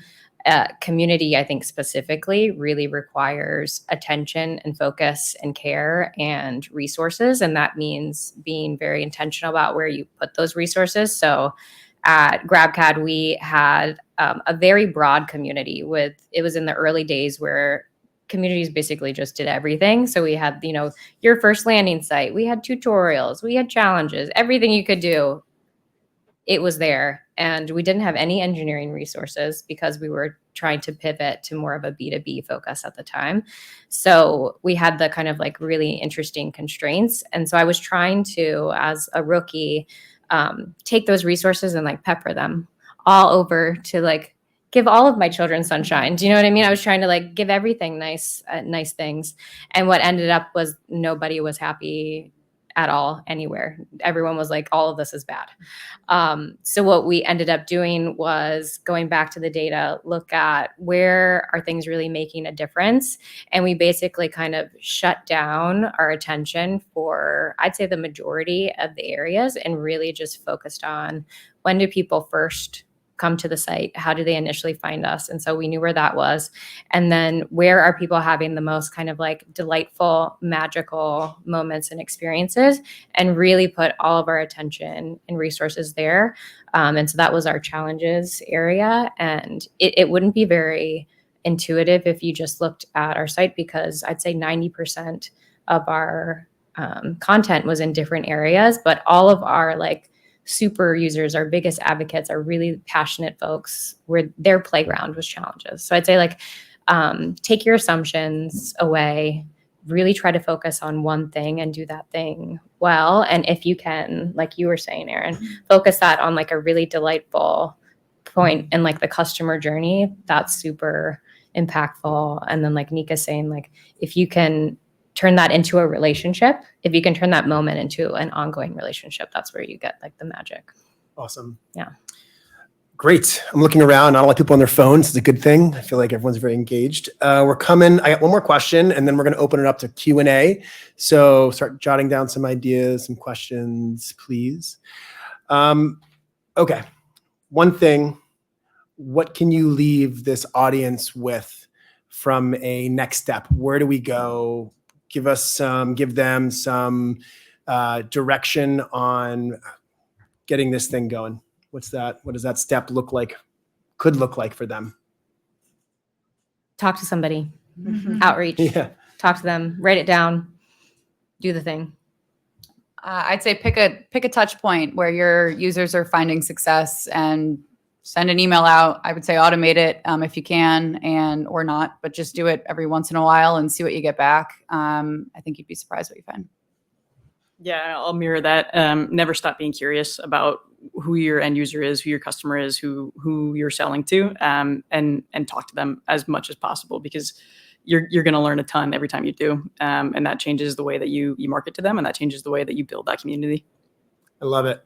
Community, I think specifically, really requires attention and focus and care and resources. And that means being very intentional about where you put those resources. So at GrabCAD, we had a very broad community it was in the early days where communities basically just did everything. So we had, your first landing site, we had tutorials, we had challenges, everything you could do, it was there. And we didn't have any engineering resources because we were trying to pivot to more of a B2B focus at the time. So we had the kind of like really interesting constraints. And so I was trying to, as a rookie, take those resources and like pepper them all over to like give all of my children sunshine. Do you know what I mean? I was trying to like give everything nice things. And what ended up was nobody was happy at all anywhere. Everyone was like, all of this is bad. So what we ended up doing was going back to the data, look at where are things really making a difference. And we basically kind of shut down our attention for, I'd say, the majority of the areas and really just focused on when do people first come to the site? How do they initially find us? And so we knew where that was. And then where are people having the most kind of like delightful, magical moments and experiences, and really put all of our attention and resources there. And so that was our challenges area. And it wouldn't be very intuitive if you just looked at our site, because I'd say 90% of our content was in different areas, but all of our like super users, our biggest advocates, are really passionate folks where their playground was challenges. So I'd say like take your assumptions away, really try to focus on one thing and do that thing well. And if you can, like you were saying, Erin, focus that on like a really delightful point in like the customer journey, that's super impactful. And then like Nika's saying, like if you can turn that into a relationship, if you can turn that moment into an ongoing relationship, that's where you get like the magic. Awesome. Yeah. Great. I'm looking around, not a lot of people on their phones. It's a good thing. I feel like everyone's very engaged. We're coming. I got one more question, and then we're going to open it up to Q&A. So start jotting down some ideas, some questions, please. Okay. One thing, what can you leave this audience with from a next step? Where do we go? Give them some direction on getting this thing going. What does that step could look like for them? Talk to somebody, outreach, talk to them, write it down, do the thing. I'd say pick a touch point where your users are finding success and send an email out. I would say automate it if you can, or not, but just do it every once in a while and see what you get back. I think you'd be surprised what you find. Yeah, I'll mirror that. Never stop being curious about who your end user is, who your customer is, who you're selling to, and talk to them as much as possible, because you're going to learn a ton every time you do. And that changes the way that you market to them, and that changes the way that you build that community. I love it.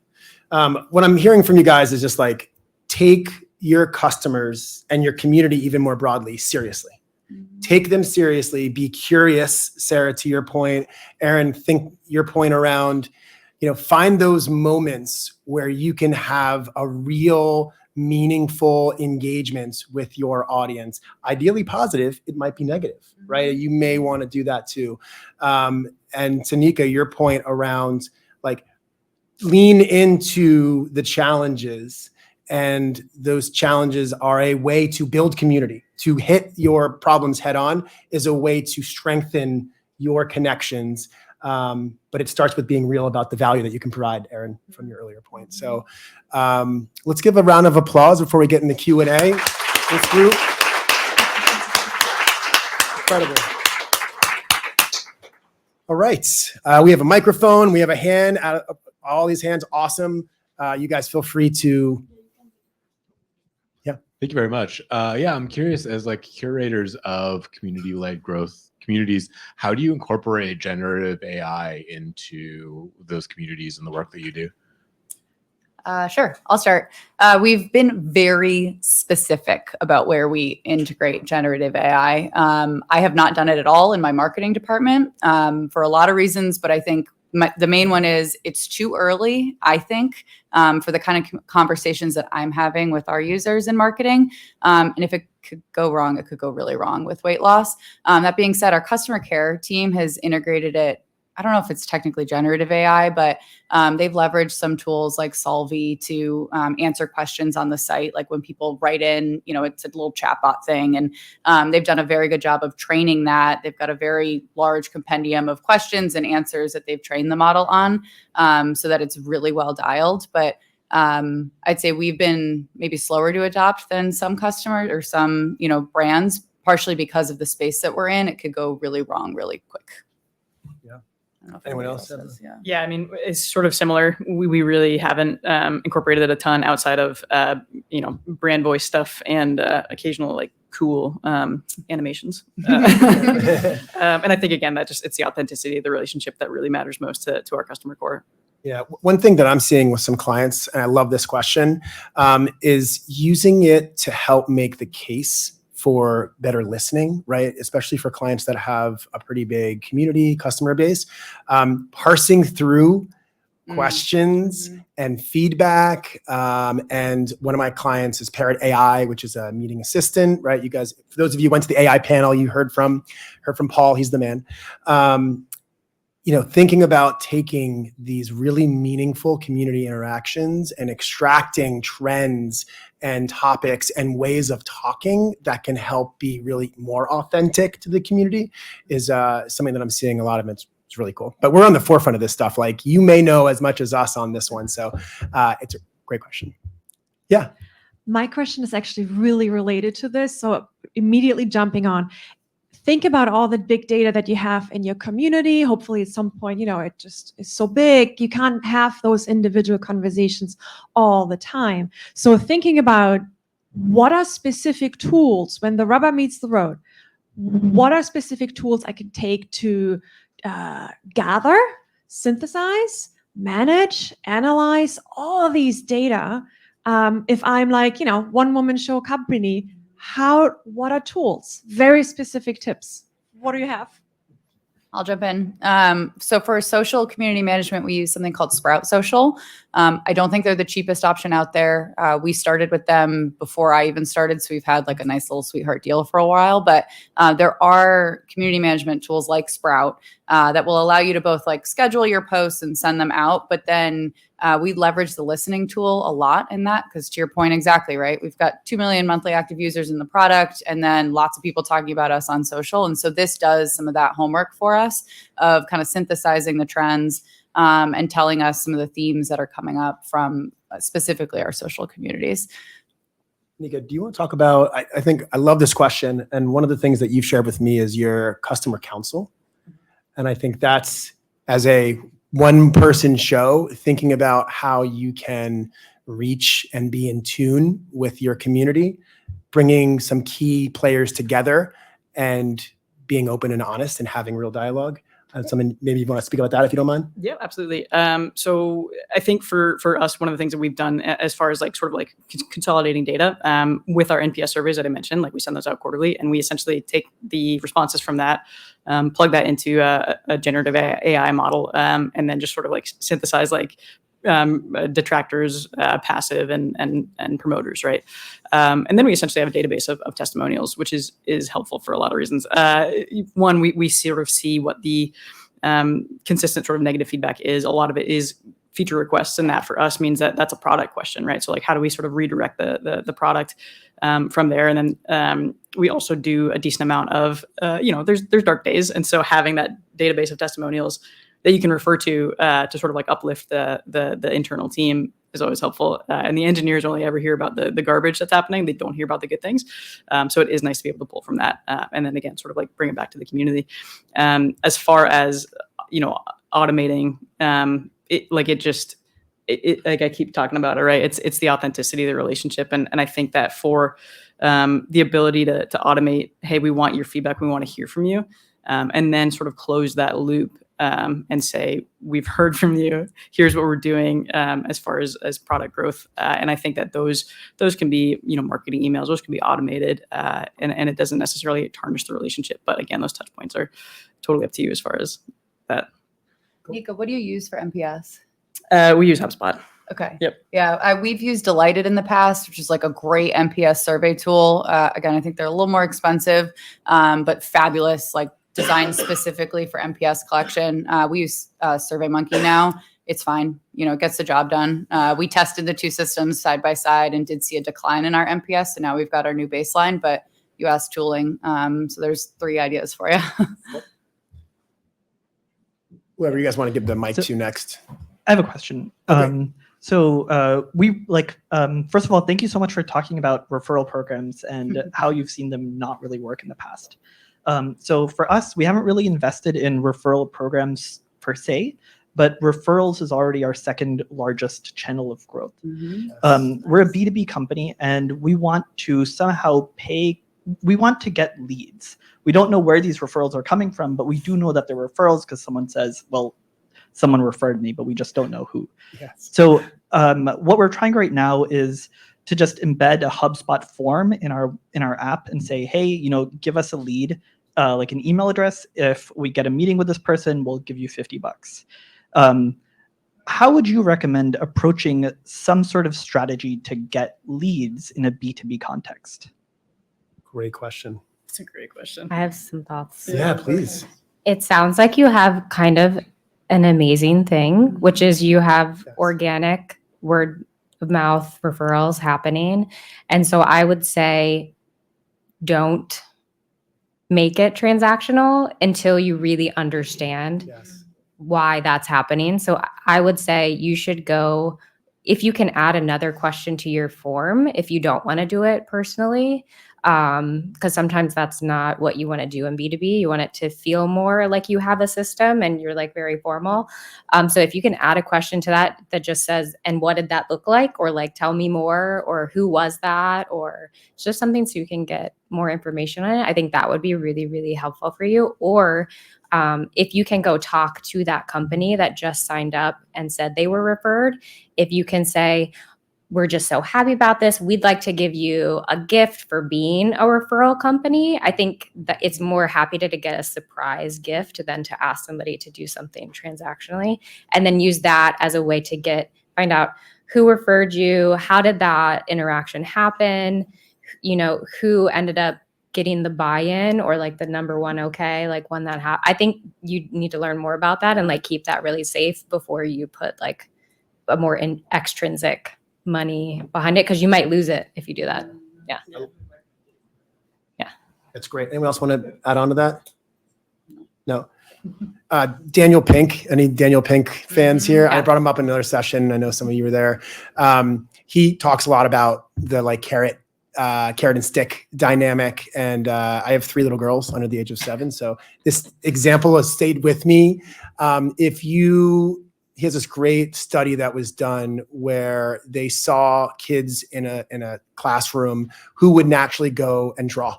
What I'm hearing from you guys is just like, take your customers and your community even more broadly seriously. Take them seriously. Be curious, Sarah, to your point. Erin, think your point around, find those moments where you can have a real, meaningful engagement with your audience. Ideally positive, it might be negative, right? You may want to do that too. And Tanika, your point around like lean into the challenges. And those challenges are a way to build community. To hit your problems head on is a way to strengthen your connections. But it starts with being real about the value that you can provide, Erin, from your earlier point. So let's give a round of applause before we get into Q&A. This group. Incredible. All right. We have a microphone. We have a hand. All these hands, awesome. You guys feel free to... Thank you very much. I'm curious, as like curators of community-led growth communities, how do you incorporate generative AI into those communities and the work that you do? Sure, I'll start. We've been very specific about where we integrate generative AI. I have not done it at all in my marketing department for a lot of reasons, but I think the main one is it's too early, I think, for the kind of conversations that I'm having with our users in marketing. And if it could go wrong, it could go really wrong with weight loss. That being said, our customer care team has integrated it I don't know if it's technically generative AI, but they've leveraged some tools like Solvi to answer questions on the site. Like when people write in, it's a little chatbot thing. And they've done a very good job of training that. They've got a very large compendium of questions and answers that they've trained the model on, so that it's really well dialed. But I'd say we've been maybe slower to adopt than some customers or some, brands, partially because of the space that we're in. It could go really wrong really quick. Yeah. I don't know if Anyone anybody else have does, yeah. Yeah, I mean, it's sort of similar. We really haven't incorporated it a ton outside of brand voice stuff and occasional like cool animations. And I think again that it's the authenticity of the relationship that really matters most to our customer core. Yeah, one thing that I'm seeing with some clients, and I love this question, is using it to help make the case for better listening, right? Especially for clients that have a pretty big community customer base, parsing through questions and feedback. And one of my clients is Parrot AI, which is a meeting assistant, right? You guys, for those of you who went to the AI panel, you heard from Paul, he's the man. Thinking about taking these really meaningful community interactions and extracting trends and topics and ways of talking that can help be really more authentic to the community is something that I'm seeing a lot of. It's really cool. But we're on the forefront of this stuff. Like you may know as much as us on this one. So it's a great question. Yeah. My question is actually really related to this. So immediately jumping on. Think about all the big data that you have in your community. Hopefully at some point, it just is so big. You can't have those individual conversations all the time. So thinking about what are specific tools when the rubber meets the road, what are specific tools I can take to gather, synthesize, manage, analyze all of these data. If I'm like, one woman show company, what are tools? Very specific tips. What do you have? I'll jump in. So for social community management, we use something called Sprout Social. I don't think they're the cheapest option out there. We started with them before I even started, so we've had like a nice little sweetheart deal for a while. But there are community management tools like Sprout that will allow you to both like schedule your posts and send them out. But then we leverage the listening tool a lot in that, because to your point, exactly right. We've got 2 million monthly active users in the product, and then lots of people talking about us on social. And so this does some of that homework for us of kind of synthesizing the trends and telling us some of the themes that are coming up from specifically our social communities. Nika, do you want to talk about, I think I love this question. And one of the things that you've shared with me is your customer council. And I think that's, as a one-person show, thinking about how you can reach and be in tune with your community, bringing some key players together and being open and honest and having real dialogue. Something maybe you want to speak about that if you don't mind. Yeah, absolutely. So I think for us, one of the things that we've done as far as like sort of like consolidating data with our NPS surveys that I mentioned, like we send those out quarterly, and we essentially take the responses from that, plug that into a generative AI model, and then just sort of like synthesize like detractors, passive, and promoters, right? And then we essentially have a database of testimonials, which is helpful for a lot of reasons. One, we sort of see what the consistent sort of negative feedback is. A lot of it is feature requests, and that for us means that that's a product question, right? So like, how do we sort of redirect the product from there? And then we also do a decent amount of, there's dark days, and so having that database of testimonials that you can refer to sort of like uplift the internal team is always helpful. And the engineers only ever hear about the garbage that's happening. They don't hear about the good things. So it is nice to be able to pull from that. And then again, sort of like bring it back to the community. As far as, automating, like I keep talking about it, right? It's the authenticity of the relationship. And I think that for the ability to automate, hey, we want your feedback. We want to hear from you. And then sort of close that loop and say, we've heard from you, here's what we're doing as far as product growth. And I think that those can be, marketing emails, those can be automated and it doesn't necessarily tarnish the relationship. But again, those touch points are totally up to you as far as that. Nika, what do you use for NPS? We use HubSpot. Okay. Yep. Yeah, we've used Delighted in the past, which is like a great NPS survey tool. Again, I think they're a little more expensive, but fabulous, like designed specifically for NPS collection. We use SurveyMonkey now. It's fine. It gets the job done. We tested the two systems side by side and did see a decline in our NPS. So now we've got our new baseline, but you asked tooling. So there's 3 ideas for you. Whoever you guys want to give the mic to next. I have a question. Okay. First of all, thank you so much for talking about referral programs and how you've seen them not really work in the past. So for us, we haven't really invested in referral programs per se, but referrals is already our second largest channel of growth. We're a B2B company and we want to somehow we want to get leads. We don't know where these referrals are coming from, but we do know that they're referrals because someone says, well, someone referred me, but we just don't know who. Yes. So what we're trying right now is to just embed a HubSpot form in our app and say, hey, give us a lead, like an email address. If we get a meeting with this person, we'll give you $50. How would you recommend approaching some sort of strategy to get leads in a B2B context? Great question. It's a great question. I have some thoughts. Yeah, please. It sounds like you have kind of an amazing thing, which is you have Yes. organic word of mouth referrals happening. And so I would say don't make it transactional until you really understand Yes. why that's happening. So I would say you should go, if you can add another question to your form, if you don't want to do it personally, because sometimes that's not what you want to do in B2B. You want it to feel more like you have a system and you're like very formal. So if you can add a question to that just says, and what did that look like? Or like, tell me more, or who was that? Or it's just something so you can get more information on it. I think that would be really, really helpful for you. Or if you can go talk to that company that just signed up and said they were referred, if you can say, we're just so happy about this. We'd like to give you a gift for being a referral company. I think that it's more happy to get a surprise gift than to ask somebody to do something transactionally, and then use that as a way to find out who referred you, how did that interaction happen, who ended up getting the buy-in or like the number one okay, like when that happened. I think you need to learn more about that and like keep that really safe before you put like a more extrinsic money behind it, because you might lose it if you do that. Yeah. That's great. Anyone else want to add on to that? No. Daniel Pink. Any Daniel Pink fans here? Yeah. I brought him up in another session. I know some of you were there. He talks a lot about the like carrot and stick dynamic. And I have 3 little girls under the age of 7. So this example has stayed with me. He has this great study that was done where they saw kids in a classroom who would naturally go and draw.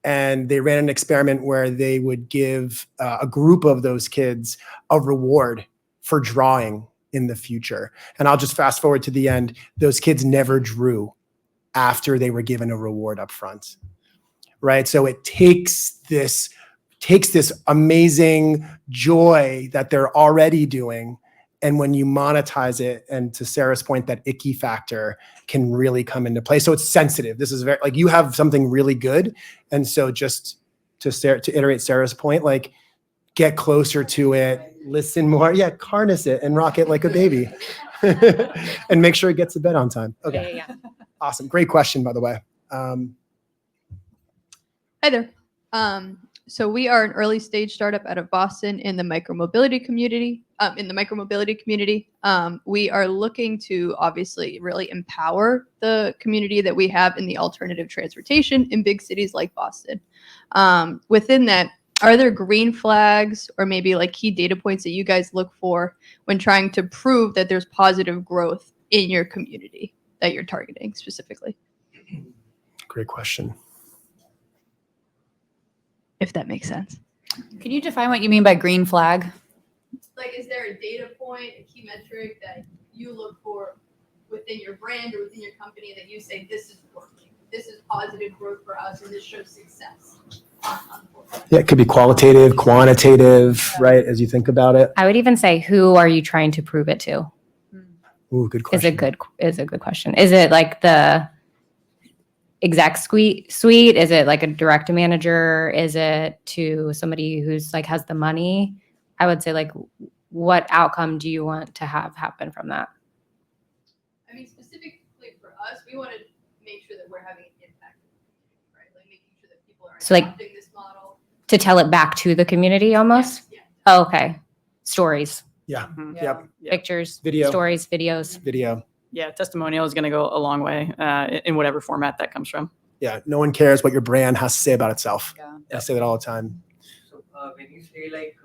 And they ran an experiment where they would give a group of those kids a reward for drawing in the future. And I'll just fast forward to the end. Those kids never drew after they were given a reward up front, right? So it takes this amazing joy that they're already doing, and when you monetize it, and to Sarah's point, that icky factor can really come into play. So it's sensitive. This is very, like, you have something really good. And so just to iterate Sarah's point, like, get closer to it, listen more. Yeah, harness it and rock it like a baby. And make sure it gets to bed on time. Okay. Yeah. Awesome. Great question, by the way. Hi there. So we are an early stage startup out of Boston in the micromobility community. We are looking to obviously really empower the community that we have in the alternative transportation in big cities like Boston. Within that, are there green flags or maybe like key data points that you guys look for when trying to prove that there's positive growth in your community that you're targeting specifically? Great question. If that makes sense. Can you define what you mean by green flag? Like, is there a data point, a key metric that you look for within your brand or within your company that you say, this is working, this is positive growth for us, and this shows success? Yeah, it could be qualitative, quantitative, right? As you think about it. I would even say, who are you trying to prove it to? Ooh, good question. Is a good question. Is it like the exec suite? Is it like a direct manager? Is it to somebody who's like has the money? I would say like, what outcome do you want to have happen from that? I mean, specifically for us, we want to make sure that we're having an impact, right? Like making sure that people are So, like, adopting this model. To tell it back to the community almost? Yeah. Oh, okay. Stories, Yeah. Mhm. Yep. Yeah. pictures, Video. stories, videos. Video. Yeah, testimonial is going to go a long way in whatever format that comes from. Yeah. No one cares what your brand has to say about itself. Yeah. I say that all the time. So when you say like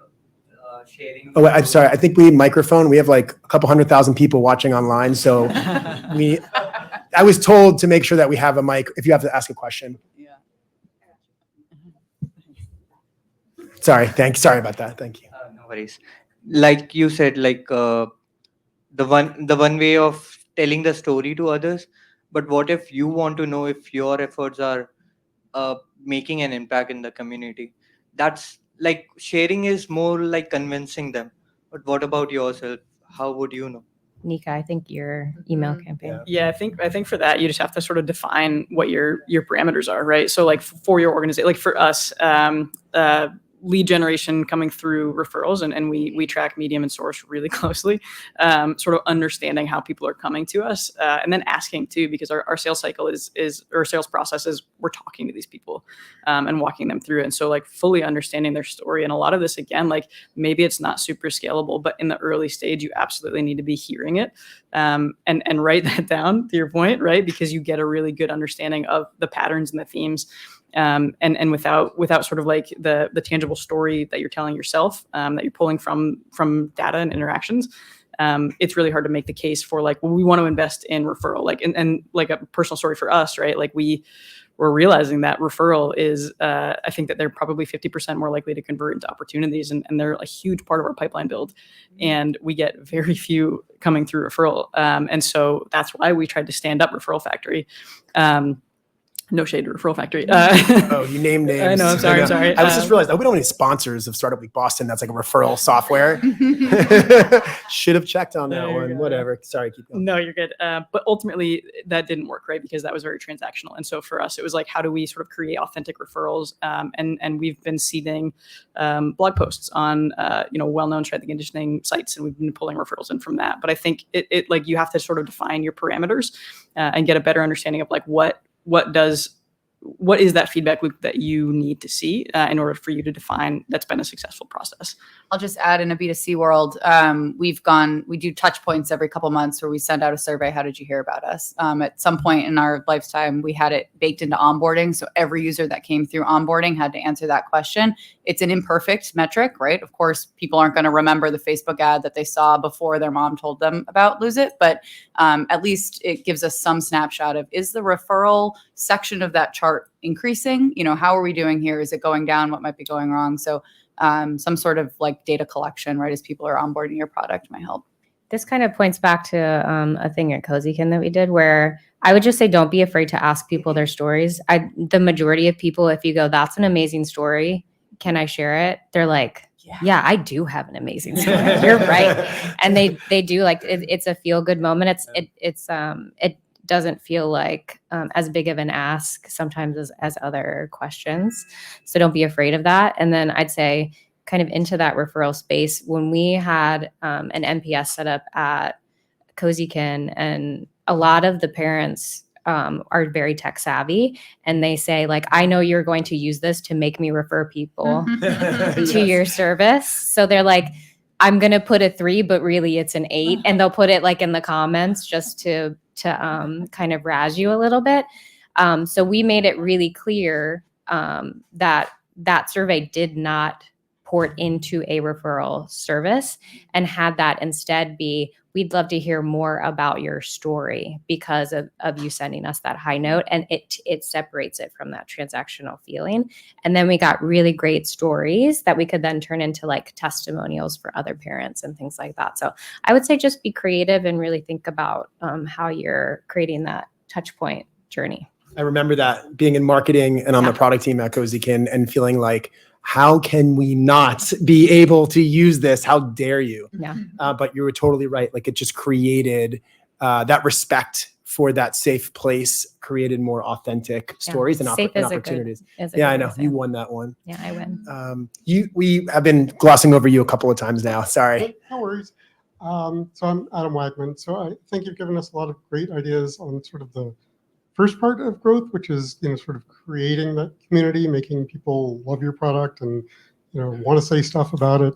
sharing. Oh, wait, I'm sorry. I think we need microphone. We have like a couple 100,000 people watching online. So I was told to make sure that we have a mic if you have to ask a question. Yeah. Sorry about that. Thank you. No worries. Like you said, like the one way of telling the story to others. But what if you want to know if your efforts are making an impact in the community? That's like sharing is more like convincing them. But what about yourself? How would you know? Nika, I think your email campaign. Yeah, I think for that you just have to sort of define what your parameters are, right? So like for your organization, like for us, lead generation coming through referrals, and we track medium and source really closely, sort of understanding how people are coming to us, and then asking too, because our sales cycle is or sales process is we're talking to these people and walking them through it. And so like fully understanding their story. And a lot of this, again, like maybe it's not super scalable, but in the early stage, you absolutely need to be hearing it and write that down, to your point, right? Because you get a really good understanding of the patterns and the themes. And without sort of like the tangible story that you're telling yourself, that you're pulling from data and interactions, it's really hard to make the case for like, well, we want to invest in referral, like, and like a personal story for us, right? Like we're realizing that referral is, I think that they're probably 50% more likely to convert into opportunities, and they're a huge part of our pipeline build. And we get very few coming through referral. And so that's why we tried to stand up Referral Factory. No shade to Referral Factory. Oh, you named names. I know. I'm sorry. I was just realized that we don't have any sponsors of Startup Week Boston. That's like a referral software. Should have checked on that There you one. go. Whatever. Sorry, keep going. No, you're good. But ultimately, that didn't work, right? Because that was very transactional. And so for us, it was like, how do we sort of create authentic referrals? And we've been seeding blog posts on well-known strength and conditioning sites, and we've been pulling referrals in from that. But I think it like you have to sort of define your parameters and get a better understanding of like what is that feedback loop that you need to see in order for you to define that's been a successful process. I'll just add, in a B2C world, we do touch points every couple months where we send out a survey. How did you hear about us? At some point in our lifetime, we had it baked into onboarding. So every user that came through onboarding had to answer that question. It's an imperfect metric, right? Of course, people aren't going to remember the Facebook ad that they saw before their mom told them about Lose It, but at least it gives us some snapshot of, is the referral section of that chart increasing? How are we doing here? Is it going down? What might be going wrong? So some sort of like data collection, right, as people are onboarding your product might help. This kind of points back to a thing at Cozykin that we did, where I would just say, don't be afraid to ask people their stories. The majority of people, if you go, that's an amazing story, can I share it? They're like, yeah, I do have an amazing story. You're right. And they do, like, it's a feel good moment. It doesn't feel like as big of an ask sometimes as other questions. So don't be afraid of that. And then I'd say, kind of into that referral space, when we had an NPS set up at Cozykin, and a lot of the parents are very tech savvy, and they say, like, I know you're going to use this to make me refer people to your service. So they're like, I'm going to put a 3, but really it's an 8. And they'll put it like in the comments just to kind of razz you a little bit. So we made it really clear that survey did not port into a referral service, and had that instead be, we'd love to hear more about your story because of you sending us that high note. And it separates it from that transactional feeling. And then we got really great stories that we could then turn into like testimonials for other parents and things like that. So I would say just be creative and really think about how you're creating that touch point journey. I remember that being in marketing and on the product team at Cozykin and feeling like, how can we not be able to use this? How dare you? Yeah. But you were totally right. Like, it just created that respect for that safe place created more authentic stories and Safe is a good- opportunities. is a Yeah, good I know. You example. won that one. Yeah, I win. We have been glossing over you a couple of times now. Sorry. No worries. So I'm Adam Wagman. So I think you've given us a lot of great ideas on sort of the first part of growth, which is, sort of creating that community, making people love your product and, want to say stuff about it.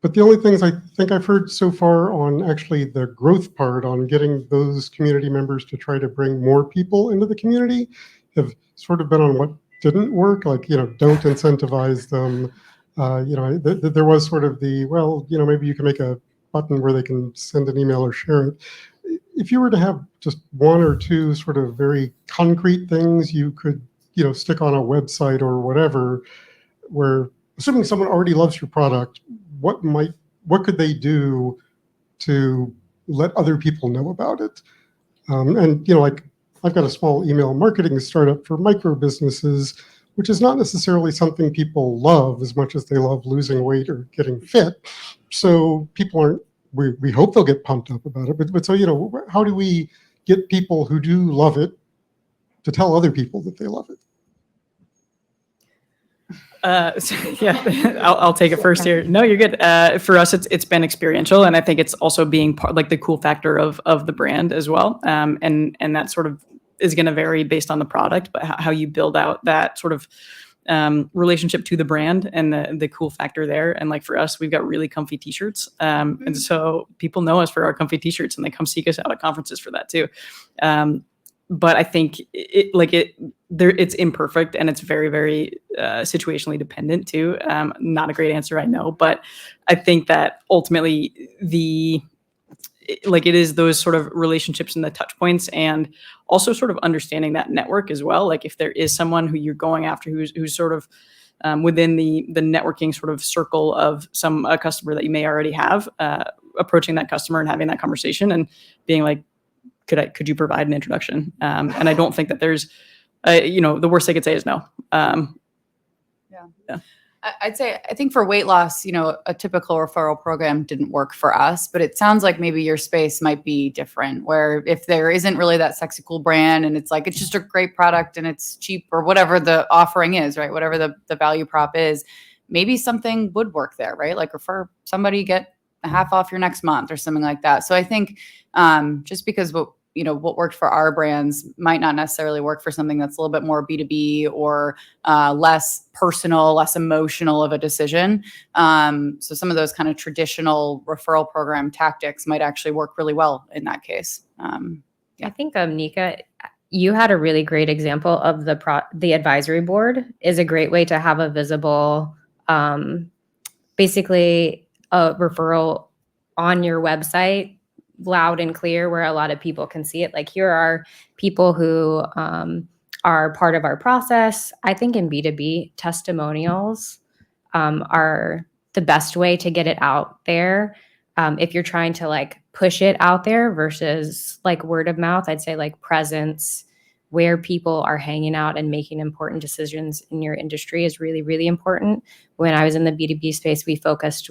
But the only things I think I've heard so far on actually the growth part, on getting those community members to try to bring more people into the community, have sort of been on what didn't work, like, don't incentivize them. There was sort of maybe you can make a button where they can send an email or share it. If you were to have just one or two sort of very concrete things you could, stick on a website or whatever, where assuming someone already loves your product, what could they do to let other people know about it? Like I've got a small email marketing startup for micro businesses, which is not necessarily something people love as much as they love losing weight or getting fit. So people aren't, we hope they'll get pumped up about it. But so, how do we get people who do love it to tell other people that they love it? I'll take it first here. No, you're good. For us, it's been experiential, and I think it's also being part, like the cool factor of the brand as well. And that sort of is going to vary based on the product, but how you build out that sort of relationship to the brand and the cool factor there. And like for us, we've got really comfy t-shirts. And so people know us for our comfy t-shirts, and they come seek us out at conferences for that too. But I think it's imperfect, and it's very, very situationally dependent too. Not a great answer, I know, but I think that ultimately it is those sort of relationships and the touch points, and also sort of understanding that network as well. Like if there is someone who you're going after who's sort of within the networking sort of circle of a customer that you may already have, approaching that customer and having that conversation and being like, could you provide an introduction? And I don't think that there's, the worst they could say is no. Yeah. I'd say, I think for weight loss, a typical referral program didn't work for us, but it sounds like maybe your space might be different, where if there isn't really that sexy, cool brand and it's like, it's just a great product and it's cheap or whatever the offering is, right? Whatever the value prop is, maybe something would work there, right? Like refer somebody, get a half off your next month or something like that. So I think just because what worked for our brands might not necessarily work for something that's a little bit more B2B or less personal, less emotional of a decision. So some of those kind of traditional referral program tactics might actually work really well in that case. I think Nika, you had a really great example of the advisory board is a great way to have a visible, basically a referral on your website, loud and clear, where a lot of people can see it. Like, here are people who are part of our process. I think in B2B, testimonials are the best way to get it out there. If you're trying to like push it out there versus like word of mouth, I'd say like presence, where people are hanging out and making important decisions in your industry is really, really important. When I was in the B2B space, we focused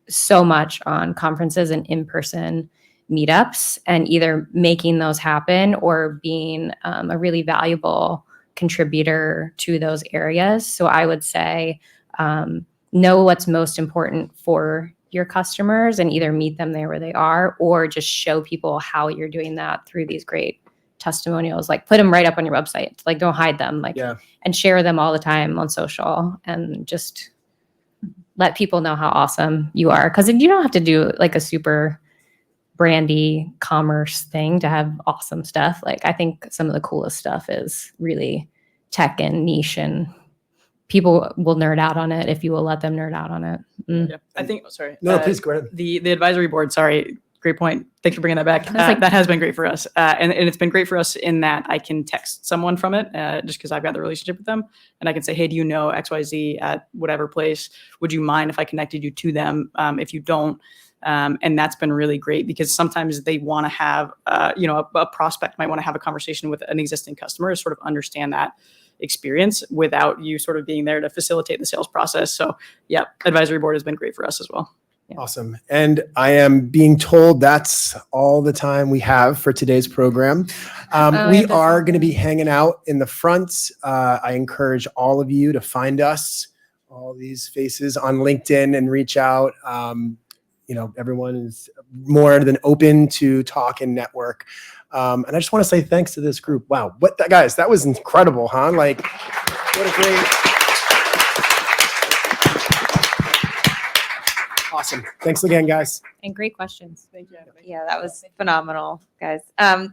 so much on conferences and in-person meetups, and either making those happen or being a really valuable contributor to those areas. So I would say know what's most important for your customers and either meet them there where they are, or just show people how you're doing that through these great testimonials. Like, put them right up on your website. Like, don't hide them. Like, and share them all the time on social, and just let people know how awesome you are. Because you don't have to do like a super brandy commerce thing to have awesome stuff. Like, I think some of the coolest stuff is really tech and niche, and people will nerd out on it if you will let them nerd out on it. Yeah, I think. No, please go ahead. The advisory board. Sorry, great point. Thanks for bringing that back. That has been great for us, and it's been great for us in that I can text someone from it just because I've got the relationship with them, and I can say, hey, do you know XYZ at whatever place? Would you mind if I connected you to them? If you don't. And that's been really great, because sometimes they want to have, a prospect might want to have a conversation with an existing customer to sort of understand that experience without you sort of being there to facilitate the sales process. So yeah, advisory board has been great for us as well. Yeah. Awesome. And I am being told that's all the time we have for today's program. We are going to be hanging out in the front. I encourage all of you to find us, all these faces on LinkedIn, and reach out. Everyone is more than open to talk and network. And I just want to say thanks to this group. Wow. Guys, that was incredible, huh? Like, what a great. Awesome. Thanks again, guys. And great questions. Thank you. Yeah, that was phenomenal, guys.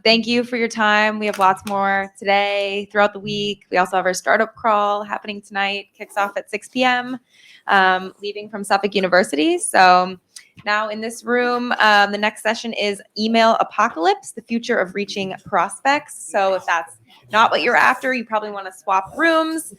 Thank you for your time. We have lots more today, throughout the week. We also have our startup crawl happening tonight. Kicks off at 6 p.m. Leaving from Suffolk University. So now in this room, the next session is Email Apocalypse, the future of reaching prospects. So if that's not what you're after, you probably want to swap rooms.